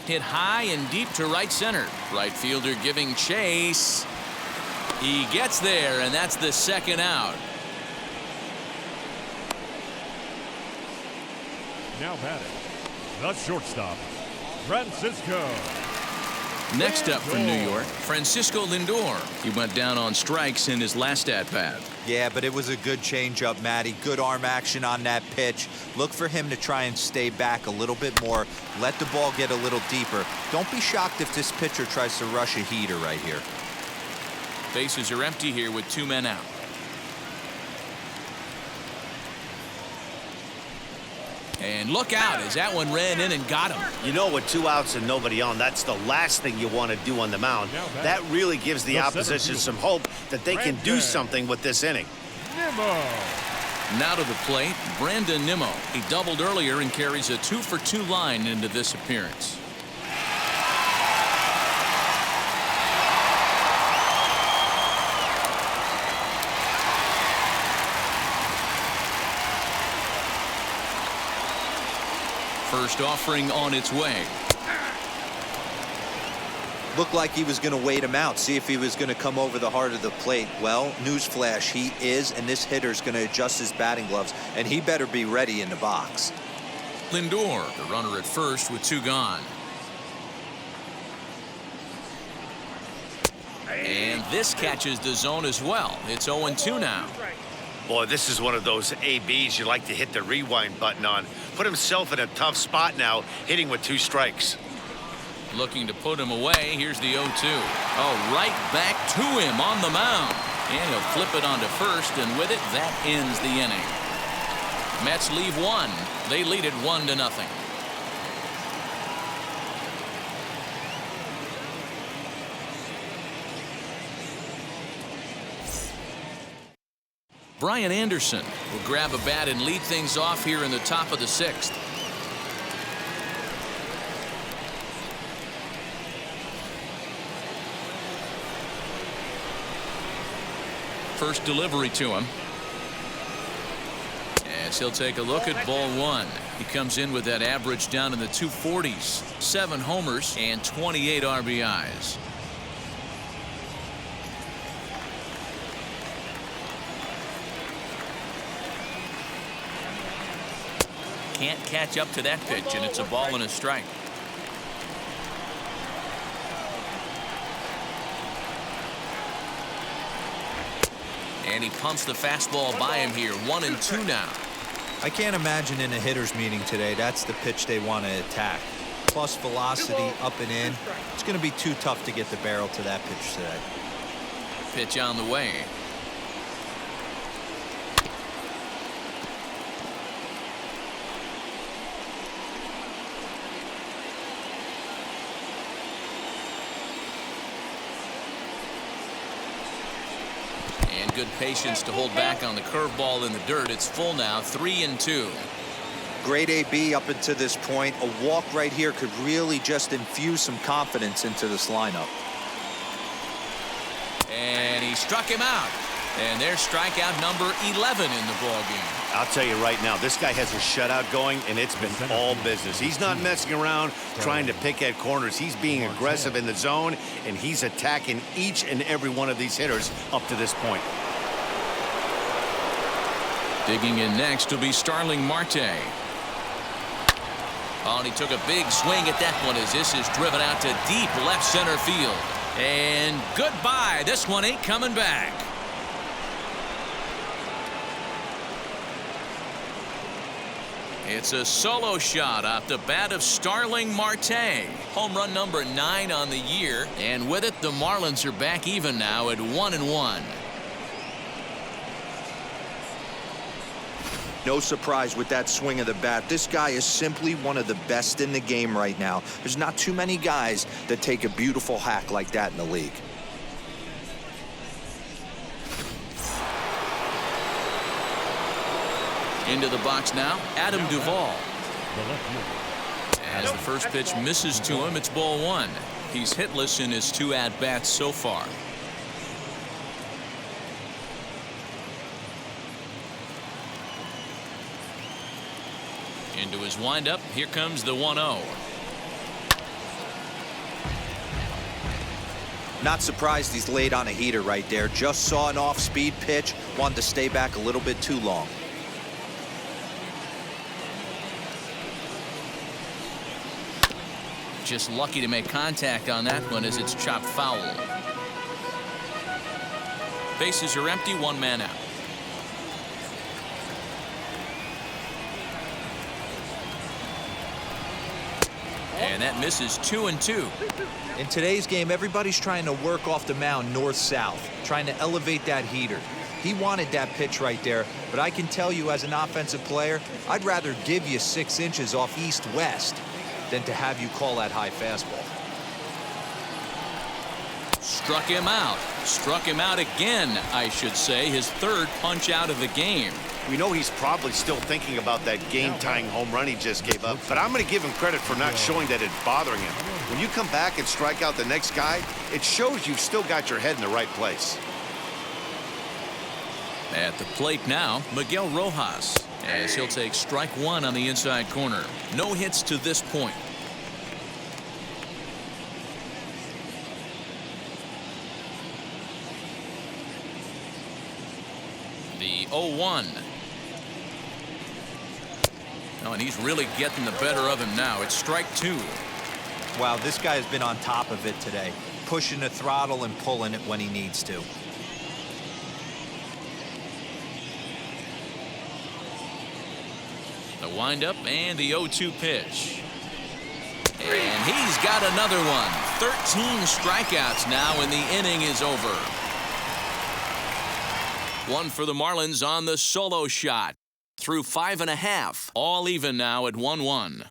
Hit high and deep to right center. Right fielder giving chase. He gets there, and that's the 2nd out. Now batting, the shortstop, Francisco. Next up for New York, Francisco Lindor. He went down on strikes in his last at-bat. Yeah, but it was a good changeup, Matty. Good arm action on that pitch. Look for him to try and stay back a little bit more. Let the ball get a little deeper. Don't be shocked if this pitcher tries to rush a heater right here. Bases are empty here with 2 men out. And look out as that one ran in and got him. You know, with 2 outs and nobody on, that's the last thing you want to do on the mound. That really gives the opposition some hope that they can do something with this inning. Nimmo. Now to the plate, Brandon Nimmo. He doubled earlier and carries a 2-for-2 line into this appearance. First offering on its way. Looked like he was going to wait him out, see if he was going to come over the heart of the plate. Well, newsflash, he is, and this hitter's going to adjust his batting gloves, and he better be ready in the box. Lindor, the runner at first with 2 gone. And this catches the zone as well. It's 0-2 now. Boy, this is one of those ABs you like to hit the rewind button on. Put himself in a tough spot now, hitting with 2 strikes. Looking to put him away. Here's the 0-2. Oh, right back to him on the mound. And he'll flip it onto first, and with it, that ends the inning. Mets leave 1. They lead it 1-0. Brian Anderson will grab a bat and lead things off here in the top of the 6th. First delivery to him. As he'll take a look at ball one. He comes in with that average down in the 240s. 7 homers and 28 RBIs. Can't catch up to that pitch, and it's a ball and a strike. And he pumps the fastball by him here. 1-2 now. I can't imagine in a hitter's meeting today that's the pitch they want to attack. Plus velocity up and in. It's going to be too tough to get the barrel to that pitch today. Pitch on the way. And good patience to hold back on the curveball in the dirt. It's full now, 3-2. Great AB up until this point. A walk right here could really just infuse some confidence into this lineup. And he struck him out. And there's strikeout number 11 in the ballgame. I'll tell you right now, this guy has a shutout going, and it's been all business. He's not messing around trying to pick at corners. He's being aggressive in the zone, and he's attacking each and every one of these hitters up to this point. Digging in next will be Starling Marte. Oh, and he took a big swing at that one as this is driven out to deep left center field. And goodbye. This one ain't coming back. It's a solo shot off the bat of Starling Marte. Home run number 9 on the year. And with it, the Marlins are back even now at 1-1. No surprise with that swing of the bat. This guy is simply one of the best in the game right now. There's not too many guys that take a beautiful hack like that in the league. Into the box now, Adam Duvall. As the first pitch misses to him, it's ball 1. He's hitless in his 2 at-bats so far. Into his windup, here comes the 1-0. Not surprised he's laid on a heater right there. Just saw an off-speed pitch, wanted to stay back a little bit too long. Just lucky to make contact on that one as it's chopped foul. Bases are empty, 1 man out. And that misses 2-2. In today's game, everybody's trying to work off the mound north-south, trying to elevate that heater. He wanted that pitch right there, but I can tell you as an offensive player, I'd rather give you 6 inches off east-west than to have you call that high fastball. Struck him out. Struck him out again, I should say. His 3rd punch out of the game. We know he's probably still thinking about that game-tying home run he just gave up, but I'm going to give him credit for not showing that it's bothering him. When you come back and strike out the next guy, it shows you've still got your head in the right place. At the plate now, Miguel Rojas, as he'll take strike 1 on the inside corner. No hits to this point. The 0-1. Oh, and he's really getting the better of him now. It's strike 2. Wow, this guy has been on top of it today, pushing the throttle and pulling it when he needs to. The windup and the 0-2 pitch. And he's got another one. 13 strikeouts now, and the inning is over. 1 for the Marlins on the solo shot. Through 5.5. All even now at 1-1.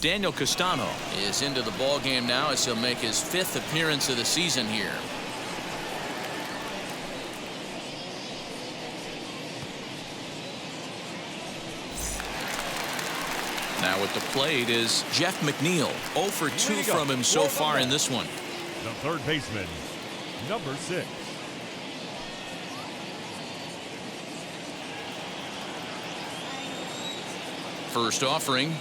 Daniel Castano is into the ballgame now as he'll make his 5th appearance of the season here. Now at the plate is Jeff McNeil. 0 for 2 from him so far in this one. The third baseman, number 6. First offering.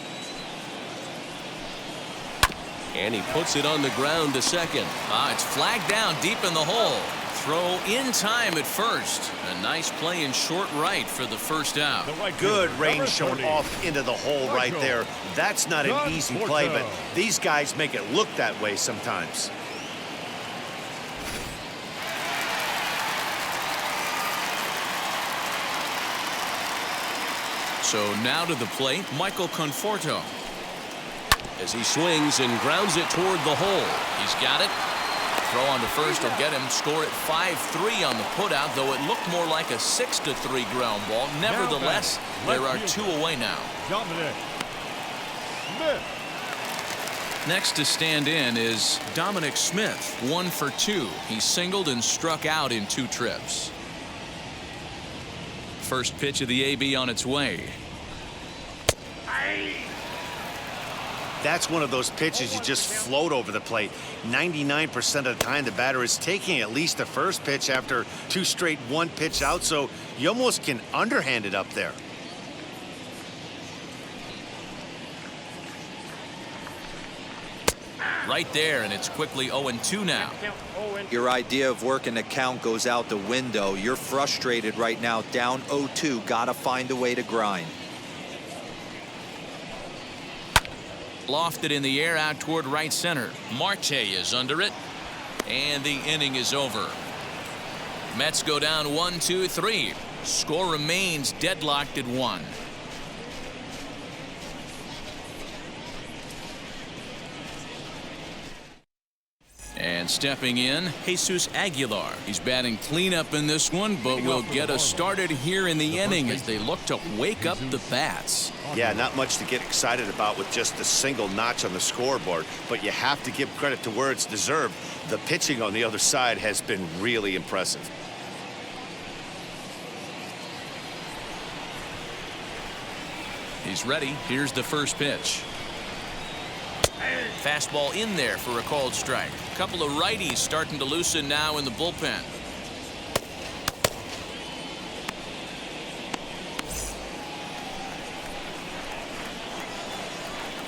And he puts it on the ground to second. It's flagged down deep in the hole. Throw in time at first. A nice play in short right for the first out. Good range shown off into the hole right there. That's not an easy play, but these guys make it look that way sometimes. So now to the plate, Michael Conforto. As he swings and grounds it toward the hole. He's got it. Throw on to first will get him. Score at 5-3 on the putout, though it looked more like a 6-3 ground ball. Nevertheless, there are 2 away now. Dominic Smith. Next to stand in is Dominic Smith. 1 for 2. He singled and struck out in 2 trips. First pitch of the AB on its way. That's one of those pitches you just float over the plate. 99% of the time the batter is taking at least the first pitch after 2 straight 1-pitch out, so you almost can underhand it up there. Right there, and it's quickly 0-2 now. Your idea of working the count goes out the window. You're frustrated right now, down 0-2. Gotta find a way to grind. Lofted in the air out toward right center. Marte is under it, and the inning is over. Mets go down 1-2-3. Score remains deadlocked at 1. And stepping in, Jesus Aguilar. He's batting cleanup in this one, but will get us started here in the inning as they look to wake up the bats. Yeah, not much to get excited about with just a single notch on the scoreboard, but you have to give credit to where it's deserved. The pitching on the other side has been really impressive. He's ready. Here's the first pitch. Fastball in there for a called strike. A couple of righties starting to loosen now in the bullpen.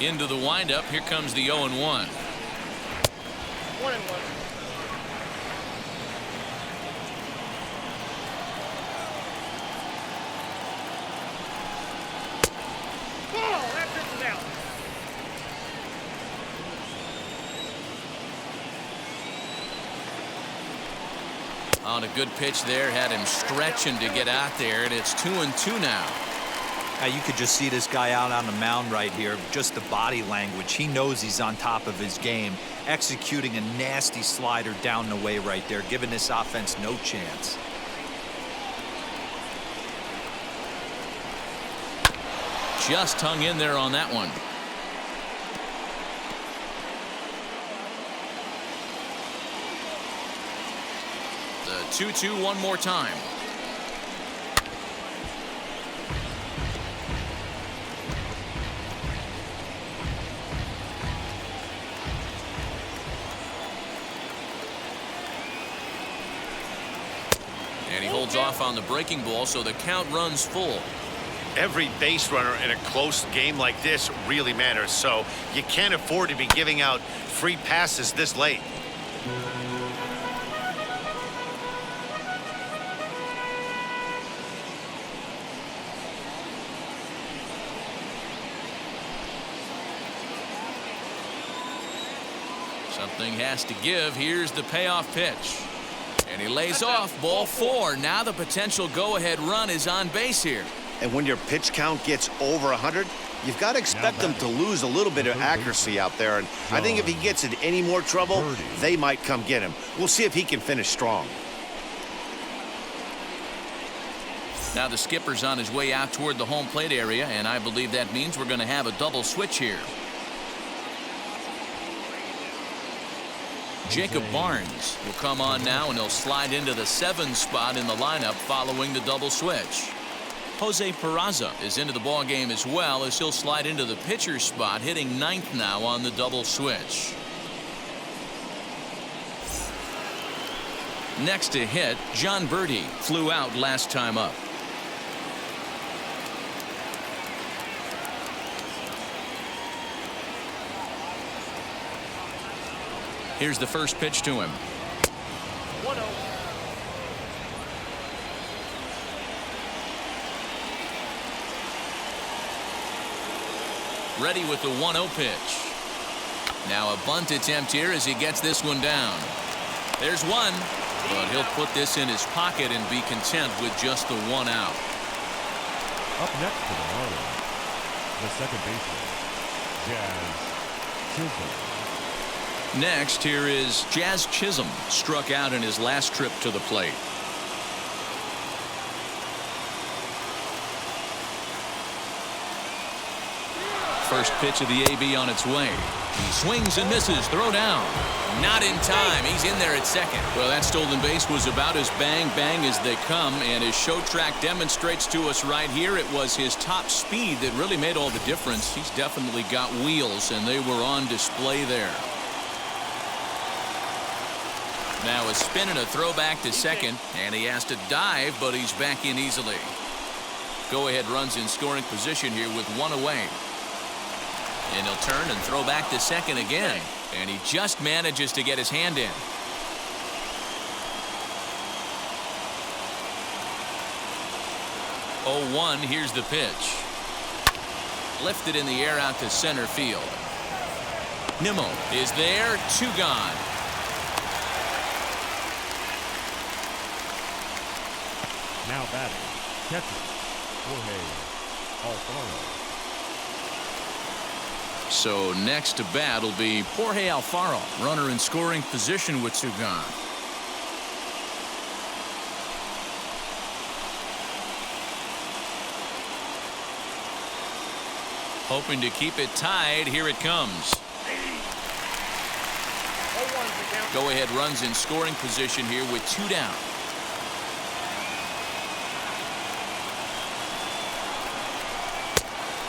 Into the windup. Here comes the 0-1. 1-1. Oh, that pitch is out. On a good pitch there, had him stretching to get out there, and it's 2-2 now. You could just see this guy out on the mound right here. Just the body language. He knows he's on top of his game. Executing a nasty slider down the way right there, giving this offense no chance. Just hung in there on that one. The 2-2 one more time. And he holds off on the breaking ball, so the count runs full. Every base runner in a close game like this really matters, so you can't afford to be giving out free passes this late. Something has to give. Here's the payoff pitch. And he lays off. Ball 4. Now the potential go-ahead run is on base here. And when your pitch count gets over 100, you've got to expect them to lose a little bit of accuracy out there. And I think if he gets in any more trouble, they might come get him. We'll see if he can finish strong. Now the skipper's on his way out toward the home plate area, and I believe that means we're going to have a double switch here. Jacob Barnes will come on now, and he'll slide into the 7 spot in the lineup following the double switch. Jose Peraza is into the ball game as well, as he'll slide into the pitcher's spot, hitting ninth now on the double switch. Next to hit, John Birdie flew out last time up. Here's the first pitch to him. 1-0. Ready with the 1-0 pitch. Now a bunt attempt here as he gets this one down. There's one, but he'll put this in his pocket and be content with just the 1 out. Up next for the Marlins, the second baseman, Jazz Chisholm. Next, here is Jazz Chisholm, struck out in his last trip to the plate. First pitch of the AB on its way. He swings and misses. Throw down. Not in time. He's in there at second. Well, that stolen base was about as bang as they come, and his show track demonstrates to us right here it was his top speed that really made all the difference. He's definitely got wheels, and they were on display there. Now a spin and a throw back to second, and he has to dive, but he's back in easily. Go-ahead runs in scoring position here with 1 away. And he'll turn and throw back to second again. And he just manages to get his hand in. Oh, 1, here's the pitch. Lifted in the air out to center field. Nimmo is there, 2 gone. Now batting, catcher, Jorge Alfaro. So next to bat will be Jorge Alfaro, runner in scoring position with 2 gone. Hoping to keep it tied. Here it comes. Go ahead runs in scoring position here with 2 down.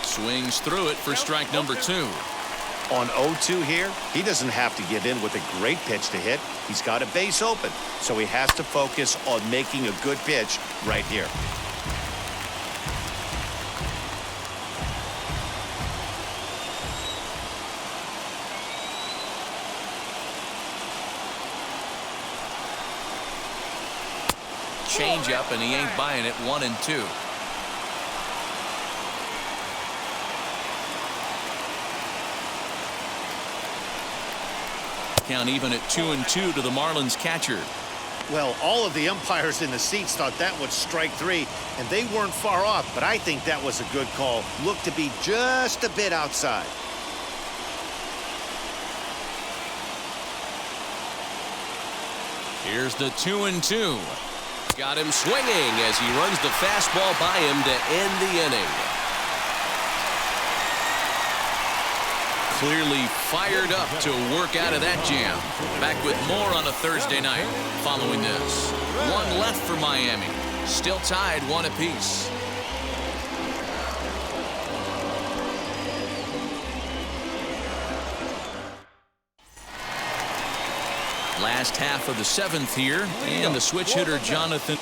Swings through it for strike number 2. On 0-2 here, he doesn't have to give in with a great pitch to hit. He's got a base open, so he has to focus on making a good pitch right here. Change up, and he ain't buying it. 1-2. Count even at 2-2 to the Marlins catcher. Well, all of the umpires in the seats thought that was strike 3, and they weren't far off, but I think that was a good call. Looked to be just a bit outside. Here's the 2-2. Got him swinging as he runs the fastball by him to end the inning. Clearly fired up to work out of that jam. Back with more on a Thursday night. Following this, 1 left for Miami. Still tied 1 apiece. Last half of the 7th here, and the switch hitter Jonathan.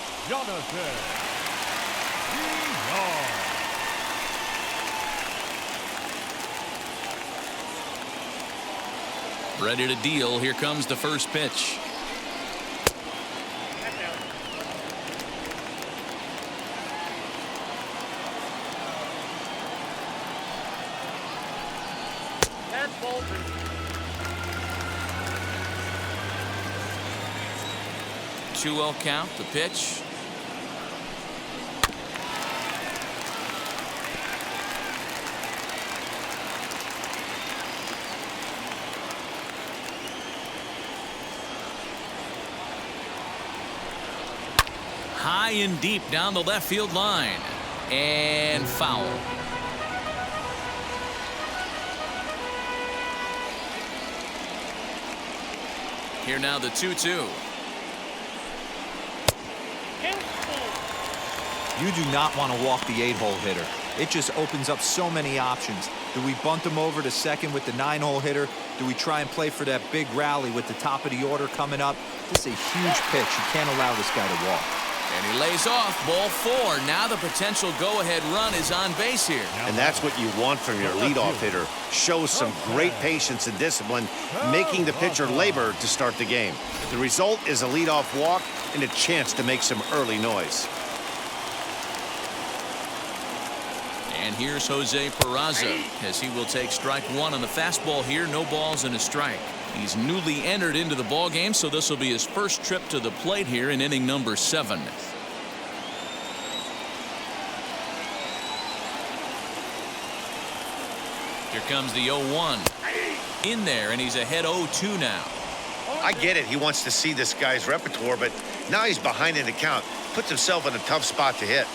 Ready to deal. Here comes the first pitch. That's ballsy. 2-0 count. The pitch. High and deep down the left field line. And foul. Here now the 2-2. You do not want to walk the 8-hole hitter. It just opens up so many options. Do we bunt him over to second with the 9-hole hitter? Do we try and play for that big rally with the top of the order coming up? This is a huge pitch. You can't allow this guy to walk. And he lays off, ball 4. Now the potential go-ahead run is on base here. And that's what you want from your leadoff hitter. Shows some great patience and discipline, making the pitcher labor to start the game. The result is a leadoff walk and a chance to make some early noise. And here's Jose Peraza as he will take strike 1 on the fastball here. No balls and a strike. He's newly entered into the ball game, so this will be his first trip to the plate here in inning number 7. Here comes the 0-1. In there, and he's ahead 0-2 now. I get it. He wants to see this guy's repertoire, but now he's behind in the count. Puts himself in a tough spot to hit.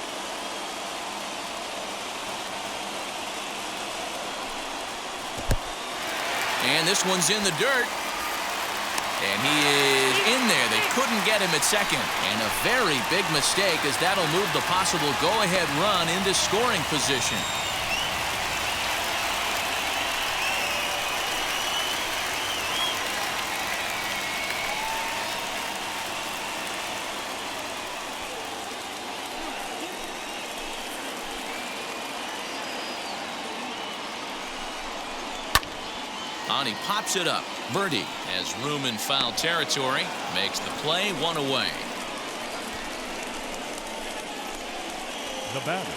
And this one's in the dirt. And he is in there. They couldn't get him at second. And a very big mistake, as that'll move the possible go-ahead run into scoring position. On he pops it up. Birdie has room in foul territory. Makes the play, 1 away. The batter,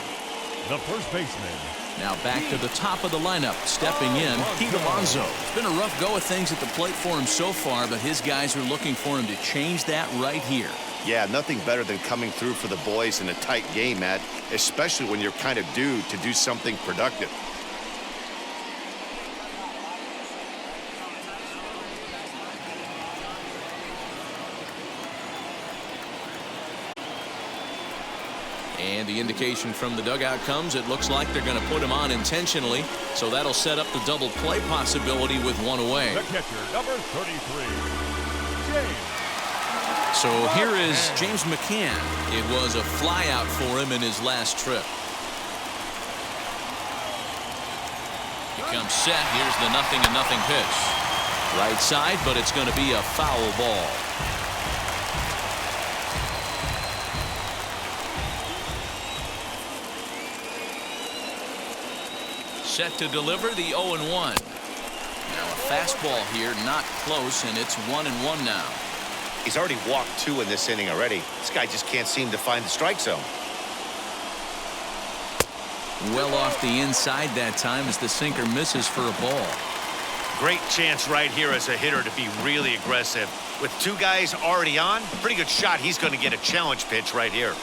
the first baseman. Now back to the top of the lineup. Stepping in, Pete Alonso. It's been a rough go of things at the plate for him so far, but his guys are looking for him to change that right here. Yeah, nothing better than coming through for the boys in a tight game, Matt, especially when you're kind of due to do something productive. And the indication from the dugout comes. It looks like they're going to put him on intentionally. So that'll set up the double play possibility with 1 away. The catcher, number 33, James. So here is James Mccann. It was a flyout for him in his last trip. He comes set. Here's the 0-0 pitch. Right side, but it's going to be a foul ball. Set to deliver the 0-1. Now a fastball here, not close, and it's 1-1 now. He's already walked 2 in this inning already. This guy just can't seem to find the strike zone. Well off the inside that time as the sinker misses for a ball. Great chance right here as a hitter to be really aggressive. With 2 guys already on, pretty good shot. He's going to get a challenge pitch right here.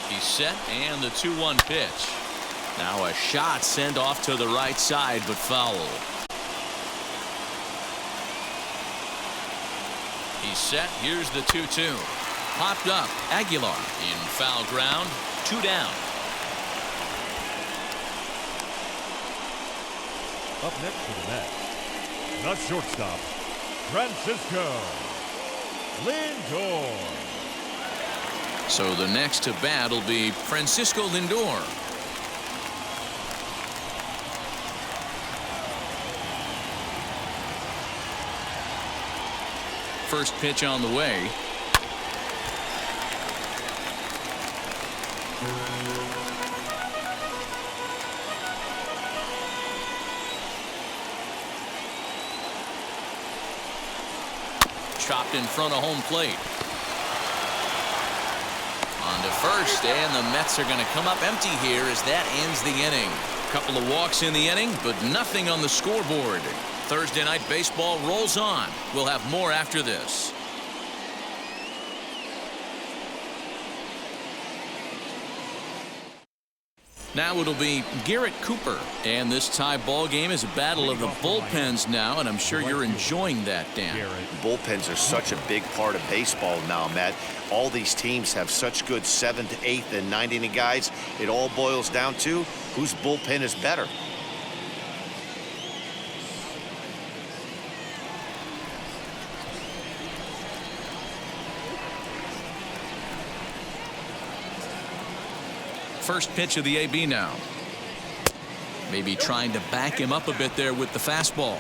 He's set, and the 2-1 pitch. Now a shot sent off to the right side, but foul. He's set. Here's the 2-2. Popped up. Aguilar in foul ground. 2 down. Up next to the net, the shortstop, Francisco Lindor. So the next to bat will be Francisco Lindor. First pitch on the way. Chopped in front of home plate. On to first, and the Mets are going to come up empty here as that ends the inning. A couple of walks in the inning, but nothing on the scoreboard. Thursday night baseball rolls on. We'll have more after this. Now it'll be Garrett Cooper, and this tie ball game is a battle of the bullpens now, and I'm sure you're enjoying that, Dan. Bullpens are such a big part of baseball now, Matt. All these teams have such good 7th, 8th, and 9th inning guys. It all boils down to whose bullpen is better. First pitch of the AB now. Maybe trying to back him up a bit there with the fastball.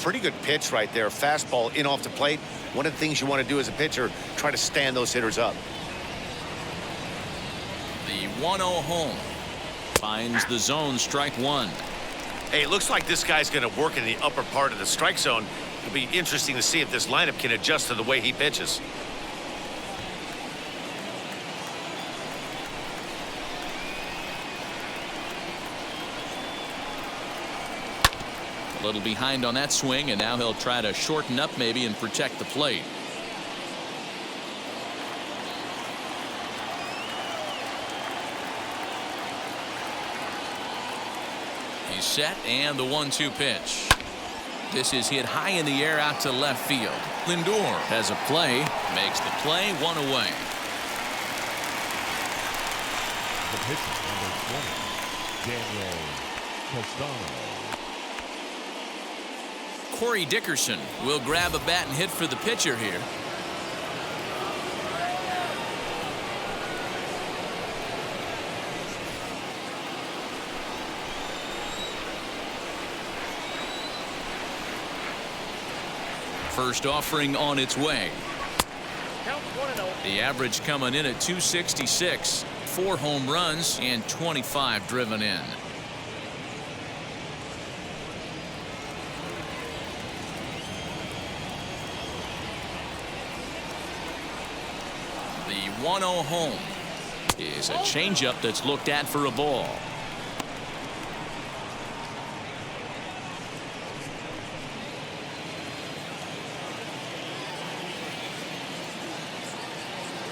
Pretty good pitch right there. Fastball in off the plate. One of the things you want to do as a pitcher, try to stand those hitters up. The 1-0 home. Finds the zone, strike one. Hey, it looks like this guy's going to work in the upper part of the strike zone. It'll be interesting to see if this lineup can adjust to the way he pitches. A little behind on that swing, and now he'll try to shorten up maybe and protect the plate. He's set, and the 1-2 pitch. This is hit high in the air out to left field. Lindor has a play, makes the play, one away. The pitcher, number 20, Daniel Castano. Corey Dickerson will grab a bat and hit for the pitcher here. First offering on its way. Count 1-0. The average coming in at 266. 4 home runs and 25 driven in. The 1-0 home is a changeup that's looked at for a ball.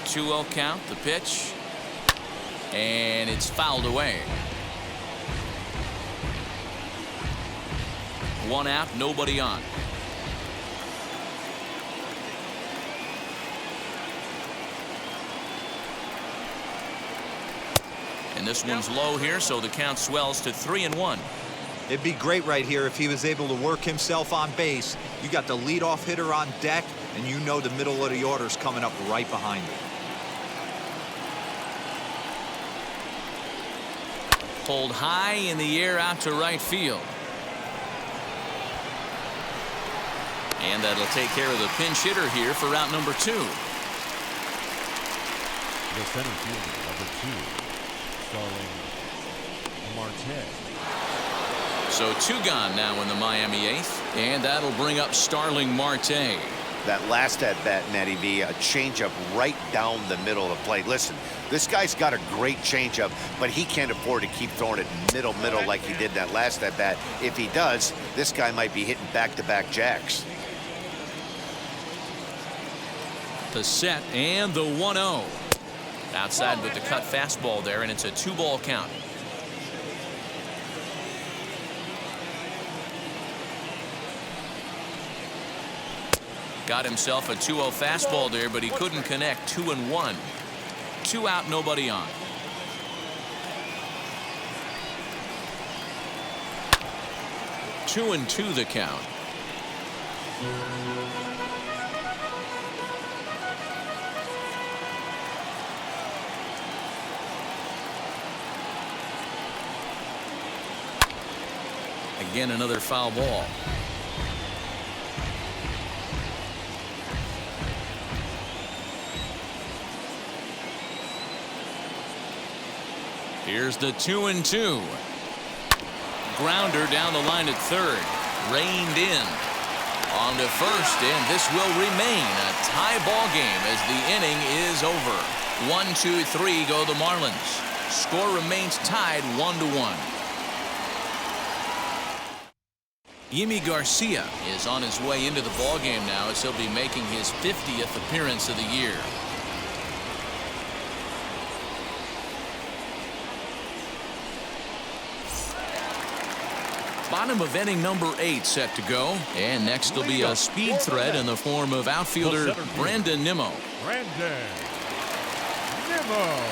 Two-0 count, the pitch, and it's fouled away. One out, nobody on. And this one's low here, so the count swells to 3-1. It'd be great right here if he was able to work himself on base. You got the leadoff hitter on deck, and you know the middle of the order's coming up right behind it. Pulled high in the air out to right field. And that'll take care of the pinch hitter here for out number 2. The center fielder, number 2, Starling Marte. So 2 gone now in the Miami 8th, and that'll bring up Starling Marte. That last at bat, Matty V, a changeup right down the middle of the plate. Listen, this guy's got a great changeup, but he can't afford to keep throwing it middle like he did that last at bat. If he does, this guy might be hitting back-to-back jacks. The set and the 1-0. Outside with the cut fastball there, and it's a 2-ball count. Got himself a 2-0 fastball there, but he couldn't connect. 2-1. 2 out, nobody on. Two and 2 the count. Again, another foul ball. Here's the 2-2. Grounder down the line at third. Reined in. On to first, and this will remain a tie ball game as the inning is over. 1-2-3 go the Marlins. Score remains tied 1-1. Yimi Garcia is on his way into the ballgame now as he'll be making his 50th appearance of the year. Bottom of inning number 8 set to go, and next will be a speed threat in the form of outfielder Brandon Nimmo. Brandon Nimmo.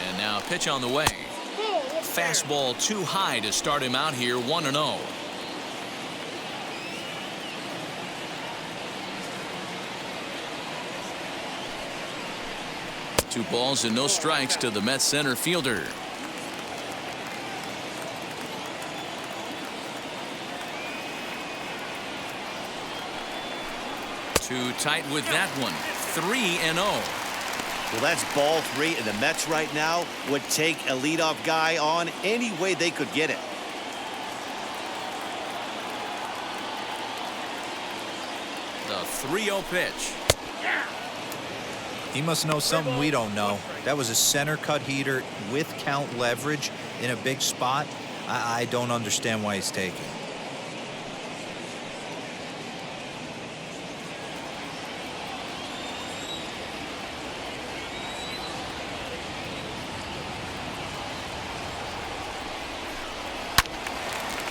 And now a pitch on the way. Fastball too high to start him out here. 1-0. 2 balls and no strikes to the Mets center fielder. Too tight with that one. 3-0. Well, that's ball 3, and the Mets right now would take a leadoff guy on any way they could get it. The 3-0 pitch. He must know something we don't know. That was a center cut heater with count leverage in a big spot. I don't understand why he's taking.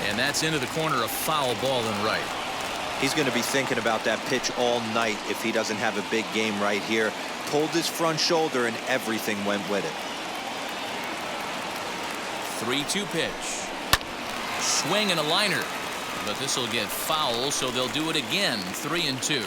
And that's into the corner, a foul ball and right. He's going to be thinking about that pitch all night if he doesn't have a big game right here. Pulled his front shoulder and everything went with it. 3-2 pitch. Swing and a liner. But this will get foul, so they'll do it again. 3-2.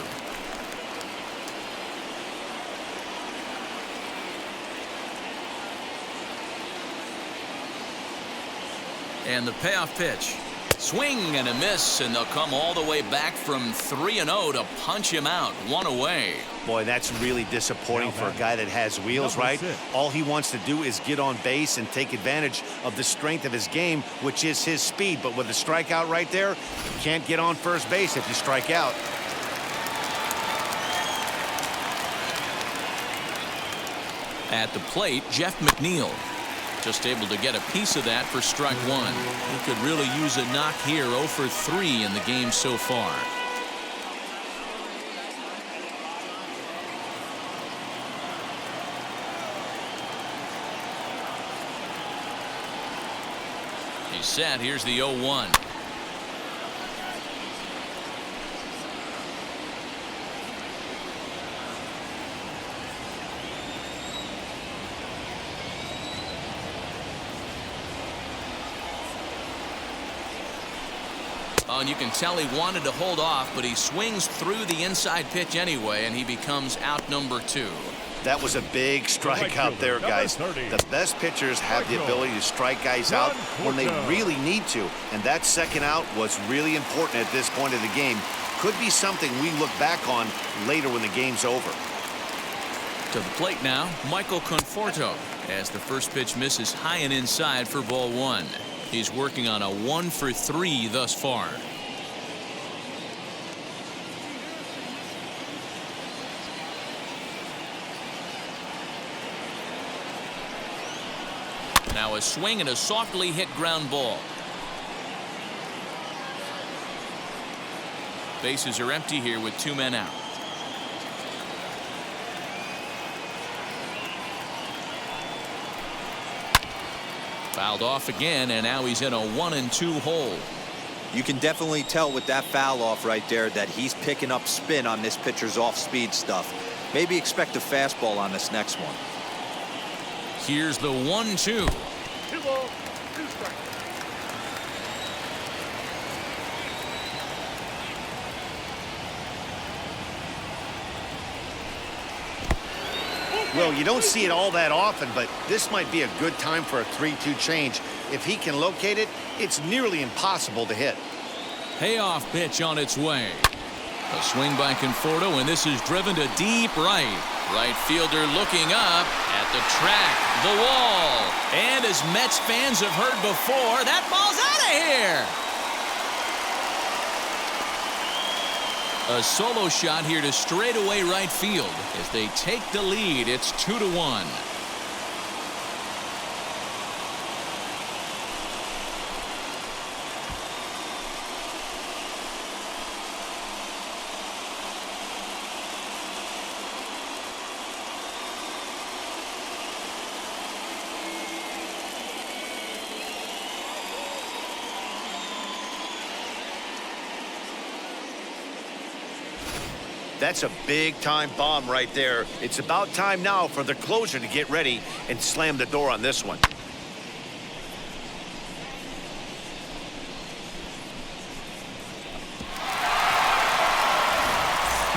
And the payoff pitch. Swing and a miss, and they'll come all the way back from 3-0 to punch him out. 1 away. Boy, that's really disappointing for a guy that has wheels, right? All he wants to do is get on base and take advantage of the strength of his game, which is his speed. But with a strikeout right there, you can't get on first base if you strike out. At the plate, Jeff McNeil. Just able to get a piece of that for strike 1. He could really use a knock here. 0 for 3 in the game so far. He's set. Here's the 0-1. Oh, and you can tell he wanted to hold off, but he swings through the inside pitch anyway, and he becomes out number 2. That was a big strike out there, guys. The best pitchers have the ability to strike guys out when they really need to, and that second out was really important at this point of the game. Could be something we look back on later when the game's over. To the plate now, Michael Conforto, as the first pitch misses high and inside for ball 1. He's working on a 1 for 3 thus far. Now a swing and a softly hit ground ball. Bases are empty here with 2 men out. Fouled off again, and now he's in a 1-2 hole. You can definitely tell with that foul off right there that he's picking up spin on this pitcher's off-speed stuff. Maybe expect a fastball on this next one. Here's the 1-2. 2 balls, 2 strikes. Well, you don't see it all that often, but this might be a good time for a 3-2 change. If he can locate it, it's nearly impossible to hit. Payoff pitch on its way. A swing by Conforto, and this is driven to deep right. Right fielder looking up at the track, the wall. And as Mets fans have heard before, that ball's out of here. A solo shot here to straightaway right field. As they take the lead, it's 2-1. That's a big-time bomb right there. It's about time now for the closer to get ready and slam the door on this one.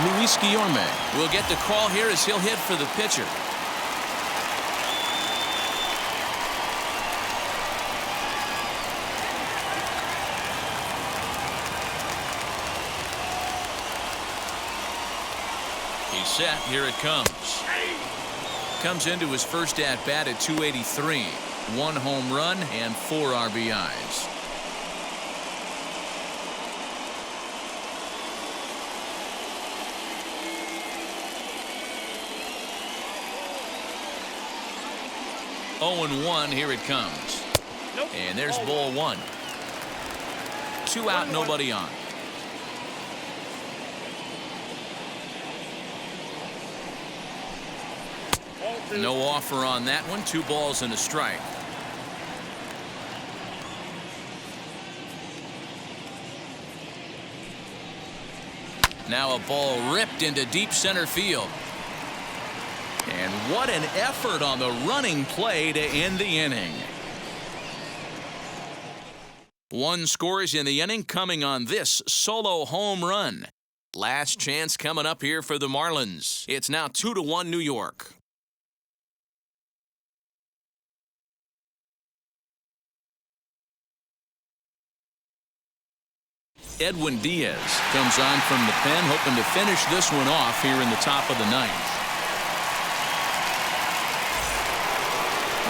Luis Guillorme will get the call here as he'll hit for the pitcher. He's set. Here it comes. Comes into his first at-bat at 283. 1 home run and 4 RBIs. Oh, 1. Here it comes. And there's ball 1. 2 out, nobody on. No offer on that one. 2 balls and a strike. Now a ball ripped into deep center field. And what an effort on the running play to end the inning. 1 scores in the inning coming on this solo home run. Last chance coming up here for the Marlins. It's now 2-1 New York. Edwin Diaz comes on from the pen, hoping to finish this one off here in the top of the 9th.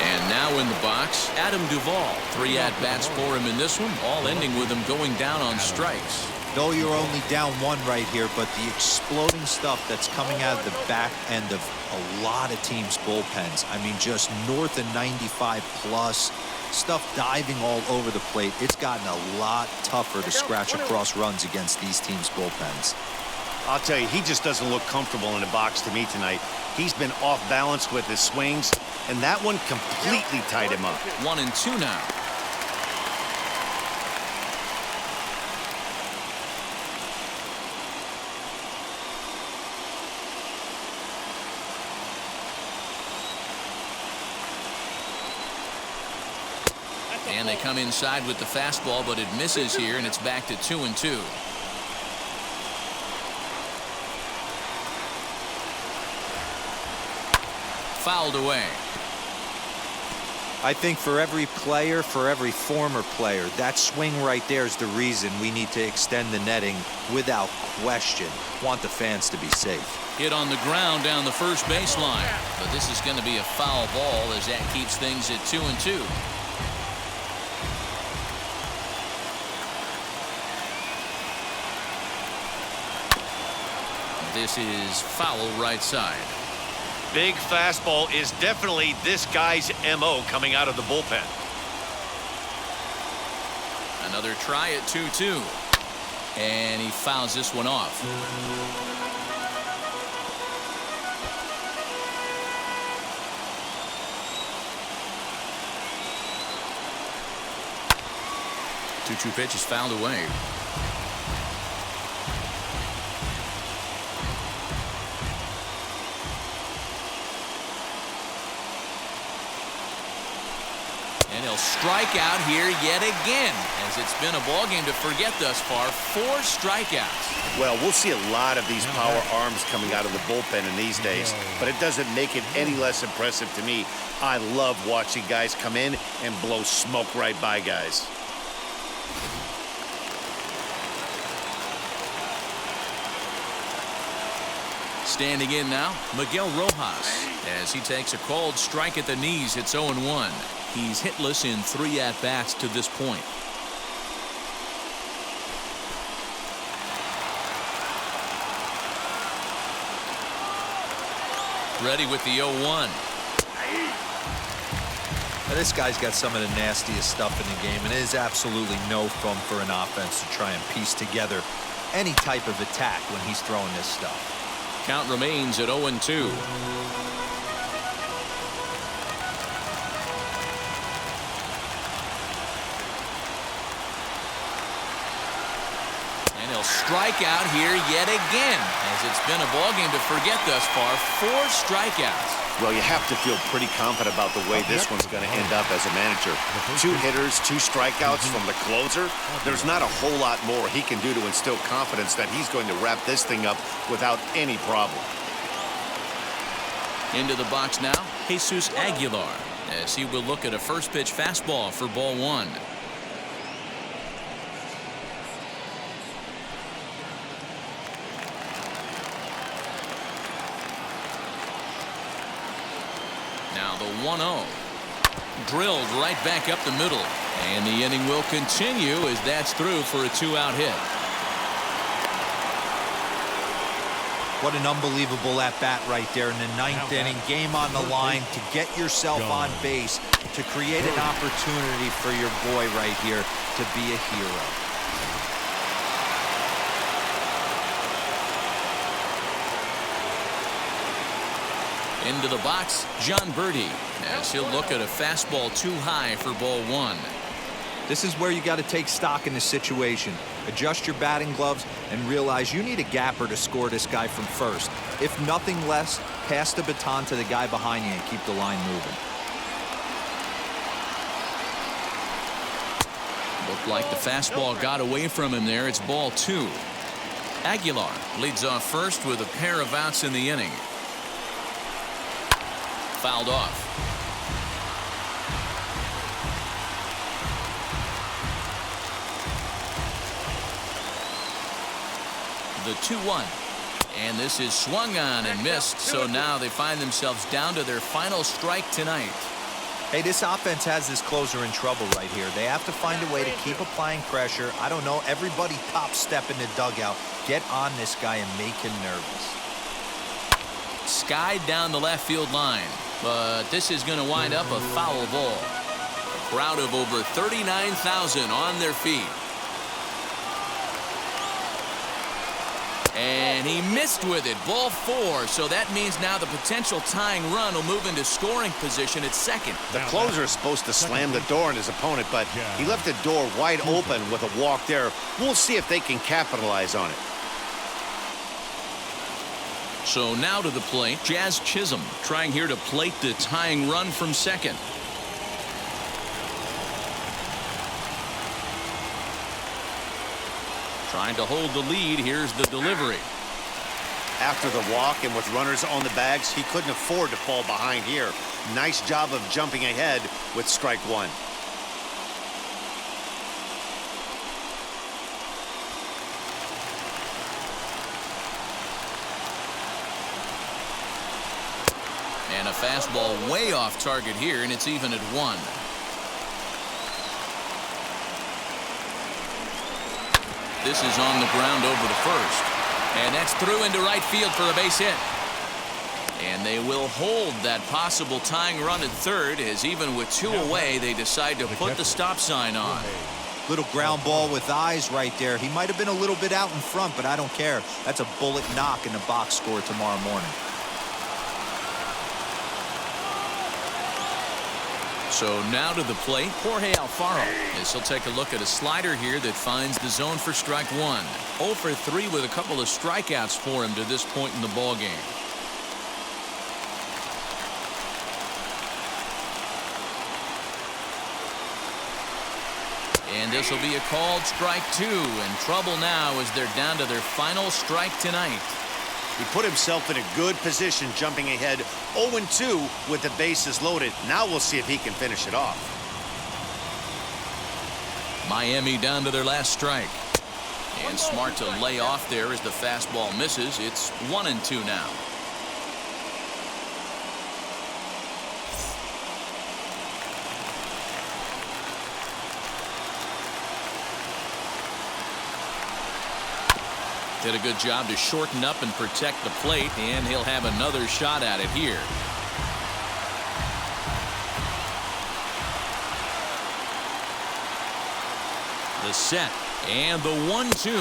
And now in the box, Adam Duvall. 3 at-bats for him in this one, all ending with him going down on strikes. Though you're only down 1 right here, but the exploding stuff that's coming out of the back end of a lot of teams' bullpens. I mean, just north of 95 plus. Stuff diving all over the plate. It's gotten a lot tougher to scratch across runs against these teams' bullpens. I'll tell you, he just doesn't look comfortable in the box to me tonight. He's been off balance with his swings, and that one completely tied him up. 1-2 now. And they come inside with the fastball, but it misses here, and it's back to 2-2. Fouled away. I think for every player, for every former player, that swing right there is the reason we need to extend the netting without question. Want the fans to be safe. Hit on the ground down the first baseline. But this is going to be a foul ball as that keeps things at 2-2. This is foul right side. Big fastball is definitely this guy's MO coming out of the bullpen. Another try at 2-2. And he fouls this one off. Two pitch is fouled away. And he'll strike out here yet again, as it's been a ballgame to forget thus far. 4 strikeouts. Well, we'll see a lot of these power arms coming out of the bullpen in these days, but it doesn't make it any less impressive to me. I love watching guys come in and blow smoke right by guys. Standing in now, Miguel Rojas, as he takes a called strike at the knees. It's 0-1. He's hitless in 3 at-bats to this point. Ready with the 0-1. Now, this guy's got some of the nastiest stuff in the game, and it is absolutely no fun for an offense to try and piece together any type of attack when he's throwing this stuff. Count remains at 0-2. And he'll strike out here yet again, as it's been a ballgame to forget thus far. 4 strikeouts. Well, you have to feel pretty confident about the way this one's going to end up as a manager. 2 hitters, 2 strikeouts from the closer. There's not a whole lot more he can do to instill confidence that he's going to wrap this thing up without any problem. Into the box now, Jesus Aguilar, as he will look at a first pitch fastball for ball 1. Now the 1-0. Drilled right back up the middle. And the inning will continue as that's through for a 2-out hit. What an unbelievable at-bat right there in the ninth inning. Game on the line to get yourself on base, to create an opportunity for your boy right here to be a hero. Into the box, John Birdie, as he'll look at a fastball too high for ball 1. This is where you got to take stock in the situation. Adjust your batting gloves and realize you need a gapper to score this guy from first. If nothing less, pass the baton to the guy behind you and keep the line moving. Looked like the fastball got away from him there. It's ball 2. Aguilar leads off first with a pair of outs in the inning. Fouled off. The 2-1. And this is swung on and missed, so now they find themselves down to their final strike tonight. Hey, this offense has this closer in trouble right here. They have to find a way to keep applying pressure. I don't know, everybody top step in the dugout. Get on this guy and make him nervous. Skied down the left field line, but this is going to wind up a foul ball. A crowd of over 39,000 on their feet. And he missed with it. Ball 4. So that means now the potential tying run will move into scoring position at second. The closer is supposed to slam the door on his opponent, but he left the door wide open with a walk there. We'll see if they can capitalize on it. So now to the plate, Jazz Chisholm trying here to plate the tying run from second. Trying to hold the lead. Here's the delivery. After the walk and with runners on the bags, he couldn't afford to fall behind here. Nice job of jumping ahead with strike 1. And a fastball way off target here, and it's even at 1. This is on the ground over to first. And that's through into right field for a base hit. And they will hold that possible tying run at third, as even with 2 away, they decide to put the stop sign on. Little ground ball with eyes right there. He might have been a little bit out in front, but I don't care. That's a bullet knock in the box score tomorrow morning. So now to the plate, Jorge Alfaro, as he'll take a look at a slider here that finds the zone for strike 1. 0 for 3 with a couple of strikeouts for him to this point in the ball game. And this will be a called strike 2, and trouble now as they're down to their final strike tonight. He put himself in a good position jumping ahead 0-2 with the bases loaded. Now we'll see if he can finish it off. Miami down to their last strike. And smart to lay off there as the fastball misses. It's 1-2 now. Did a good job to shorten up and protect the plate, and he'll have another shot at it here. The set and the 1-2.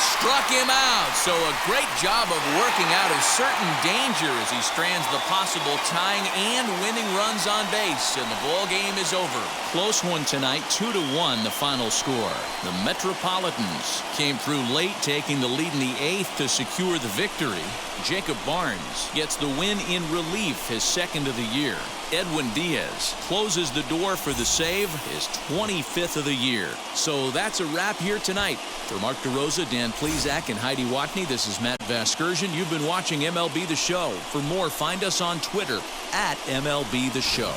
Struck him out. So a great job of working out a certain danger as he strands the possible tying and winning runs on base, and the ball game is over. Close one tonight, 2-1 the final score. The Metropolitans came through late, taking the lead in the 8th to secure the victory. Jacob Barnes gets the win in relief, his 2nd of the year. Edwin Diaz closes the door for the save, his 25th of the year. So that's a wrap here tonight. For Mark DeRosa, Dan Plesac, and Heidi Watney, this is Matt Vasgersian. You've been watching MLB The Show. For more, find us on Twitter @MLB The Show.